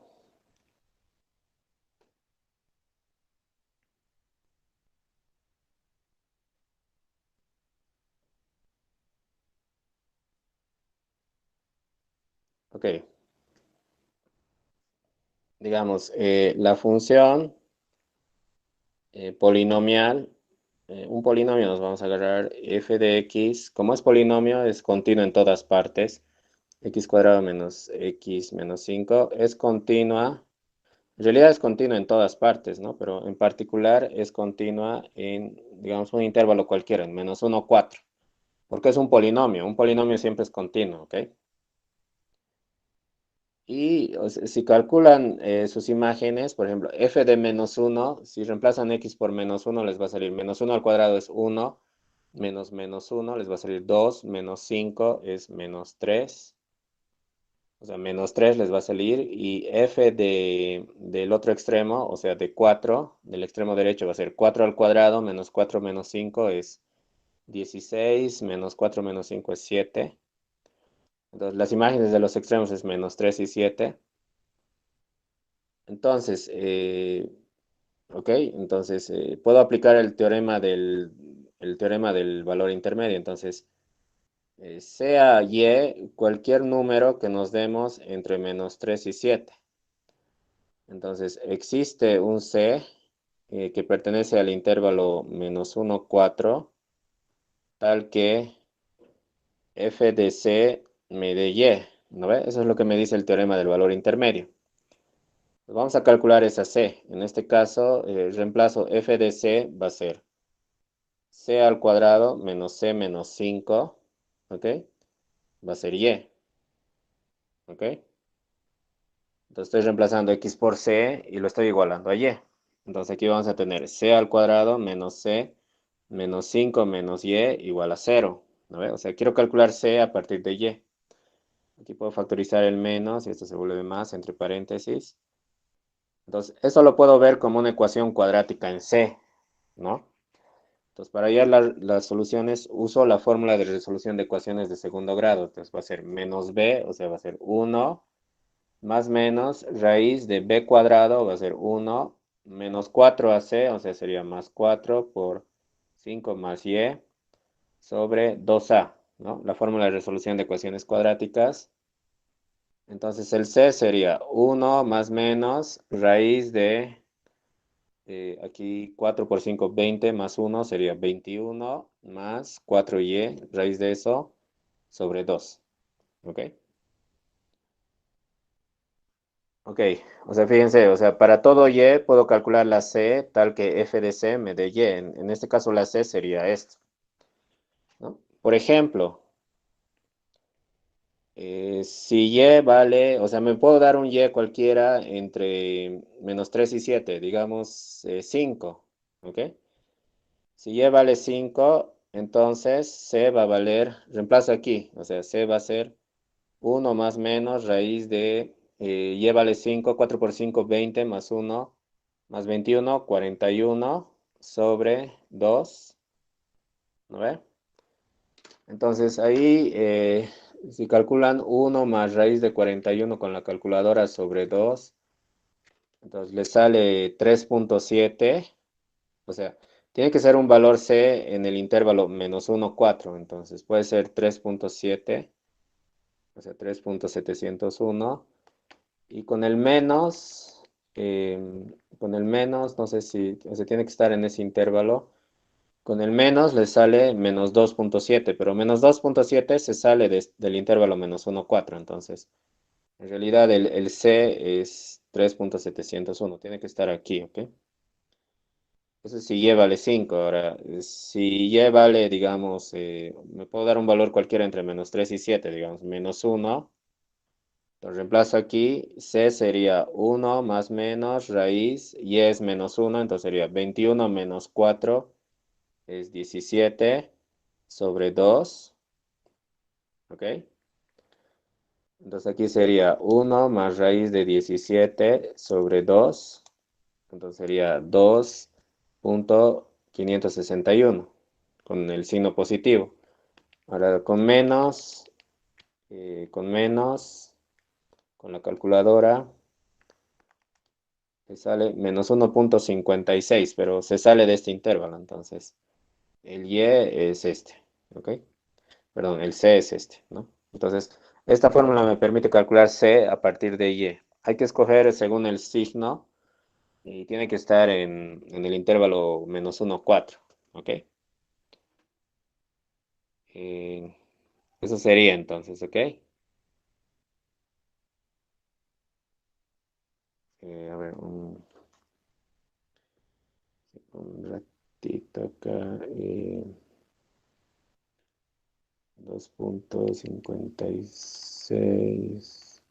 ok, digamos, la función polinomial, un polinomio nos vamos a agarrar f de x, como es polinomio, es continuo en todas partes, x cuadrado menos x menos 5, es continua, en realidad es continua en todas partes, ¿no? Pero en particular es continua en, digamos, un intervalo cualquiera, en menos 1, 4, porque es un polinomio siempre es continuo, ¿ok? Y o sea, si calculan sus imágenes, por ejemplo, f de menos 1, si reemplazan x por menos 1, les va a salir menos 1 al cuadrado es 1, menos menos 1 les va a salir 2, menos 5 es menos 3, o sea, menos 3 les va a salir, y f del otro extremo, o sea, de 4, del extremo derecho va a ser 4 al cuadrado, menos 4 menos 5 es 16, menos 4 menos 5 es 7. Entonces, las imágenes de los extremos es menos 3 y 7. Entonces, ok, entonces puedo aplicar el teorema del valor intermedio. Entonces, sea y cualquier número que nos demos entre menos 3 y 7. Entonces, existe un c que pertenece al intervalo menos 1, 4, tal que f de c me dé y, ¿no ve? Eso es lo que me dice el teorema del valor intermedio. Vamos a calcular esa C. En este caso, reemplazo f de C va a ser C al cuadrado menos C menos 5, ¿ok? Va a ser Y, ¿ok? Entonces estoy reemplazando X por C y lo estoy igualando a Y. Entonces aquí vamos a tener C al cuadrado menos C menos 5 menos Y igual a 0, ¿no ve? O sea, quiero calcular C a partir de Y. Aquí puedo factorizar el menos y esto se vuelve más entre paréntesis. Entonces, eso lo puedo ver como una ecuación cuadrática en C, ¿no? Entonces, para hallar las soluciones, uso la fórmula de resolución de ecuaciones de segundo grado. Entonces, va a ser menos b, o sea, va a ser 1, más menos raíz de b cuadrado, va a ser 1, menos 4ac, o sea, sería más 4 por 5 más y, sobre 2a, ¿no? La fórmula de resolución de ecuaciones cuadráticas. Entonces, el c sería 1 más menos raíz de... aquí 4 por 5, 20 más 1 sería 21 más 4y, raíz de eso, sobre 2. ¿Ok? Ok, o sea, fíjense, o sea, para todo y puedo calcular la c tal que f de c me dé y. En este caso la c sería esto, ¿no? Por ejemplo, si y vale, o sea, me puedo dar un y cualquiera entre menos 3 y 7, digamos 5, ¿ok? Si y vale 5, entonces c va a valer, reemplazo aquí, o sea, c va a ser 1 más menos raíz de y vale 5, 4 por 5, 20 más 1 más 21, 41 sobre 2, ¿no ve? Entonces ahí, si calculan 1 más raíz de 41 con la calculadora sobre 2, entonces le sale 3.7. O sea, tiene que ser un valor C en el intervalo menos 1, 4. Entonces puede ser 3.7, o sea, 3.701. Y con el menos, no sé si, o sea, tiene que estar en ese intervalo. Con el menos le sale menos 2.7, pero menos 2.7 se sale del intervalo menos 1, 4. Entonces, en realidad el C es 3.701. Tiene que estar aquí, ¿ok? Eso sí, y vale 5. Ahora, si y vale, digamos, me puedo dar un valor cualquiera entre menos 3 y 7, digamos, menos 1. Lo reemplazo aquí. C sería 1 más menos raíz. Y es menos 1, entonces sería 21 menos 4 es 17 sobre 2. ¿Ok? Entonces aquí sería 1 más raíz de 17 sobre 2. Entonces sería 2.561 con el signo positivo. Ahora con la calculadora, me sale menos 1.56, pero se sale de este intervalo. Entonces, el y es este, ¿ok? Perdón, el c es este, ¿no? Entonces, esta fórmula me permite calcular c a partir de y. Hay que escoger según el signo y tiene que estar en el intervalo menos 1, 4, ¿ok? Eh, Eso sería entonces, ¿ok? A ver, un ratito acá. 2.56.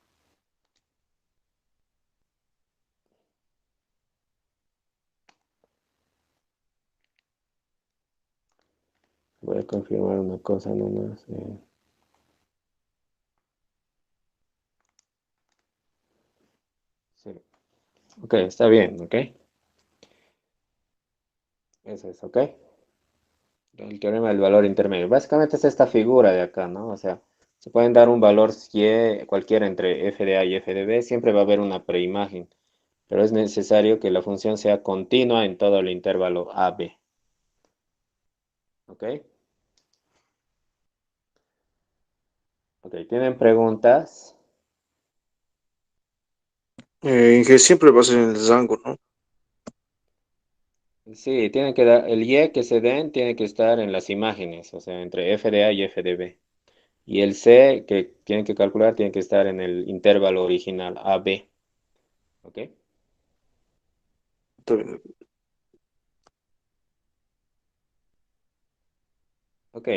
Voy a confirmar una cosa nomás. Sí. Ok, está bien, ¿ok? Eso es, ¿ok? El teorema del valor intermedio. Básicamente es esta figura de acá, ¿no? O sea, se pueden dar un valor cualquiera entre f de a y f de b. Siempre va a haber una preimagen, pero es necesario que la función sea continua en todo el intervalo AB. ¿Ok? Ok, ¿tienen preguntas? Que siempre va a ser en el rango, ¿no? Sí, tienen que dar, el y que se den tiene que estar en las imágenes, o sea, entre f de a y f de b. Y el c que tienen que calcular tiene que estar en el intervalo original AB. ¿Ok? Ok.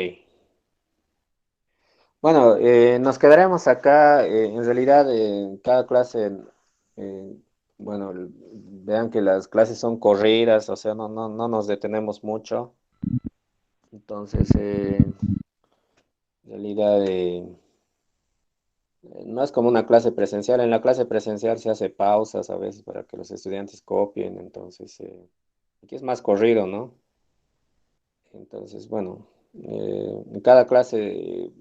Bueno, nos quedaremos acá. En realidad, cada clase, eh, bueno, vean que las clases son corridas, o sea, no nos detenemos mucho. Entonces, en realidad, no es como una clase presencial. En la clase presencial se hace pausas a veces para que los estudiantes copien. Entonces, aquí es más corrido, ¿no? Entonces, bueno, en cada clase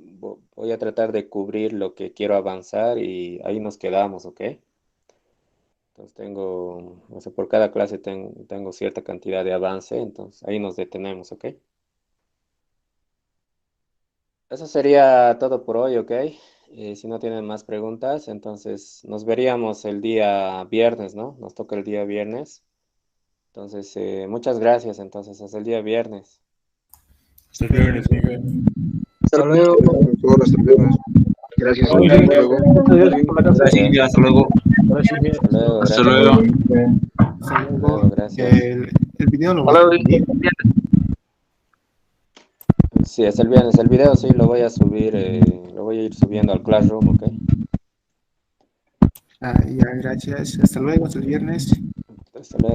voy a tratar de cubrir lo que quiero avanzar y ahí nos quedamos, ¿ok? Entonces tengo, o sea, por cada clase tengo cierta cantidad de avance, entonces ahí nos detenemos, ¿ok? Eso sería todo por hoy, ¿ok? Si no tienen más preguntas, entonces nos veríamos el día viernes, ¿no? Nos toca el día viernes. Entonces, muchas gracias, entonces, hasta el día viernes. Hasta el viernes. Hasta luego. Hasta el viernes. Gracias, Muy Silvia. bien. Hasta luego. Adiós por la clase. Gracias, Silvia, hasta luego. Hola, Silvia. Hasta luego, Hasta gracias. luego. Hasta Hasta luego. luego, gracias. El video lo vamos a subir. Sí, hasta el viernes. El video sí lo voy a subir, lo voy a ir subiendo al Classroom, ¿ok? Ya, gracias. Hasta luego, hasta el viernes. Hasta luego.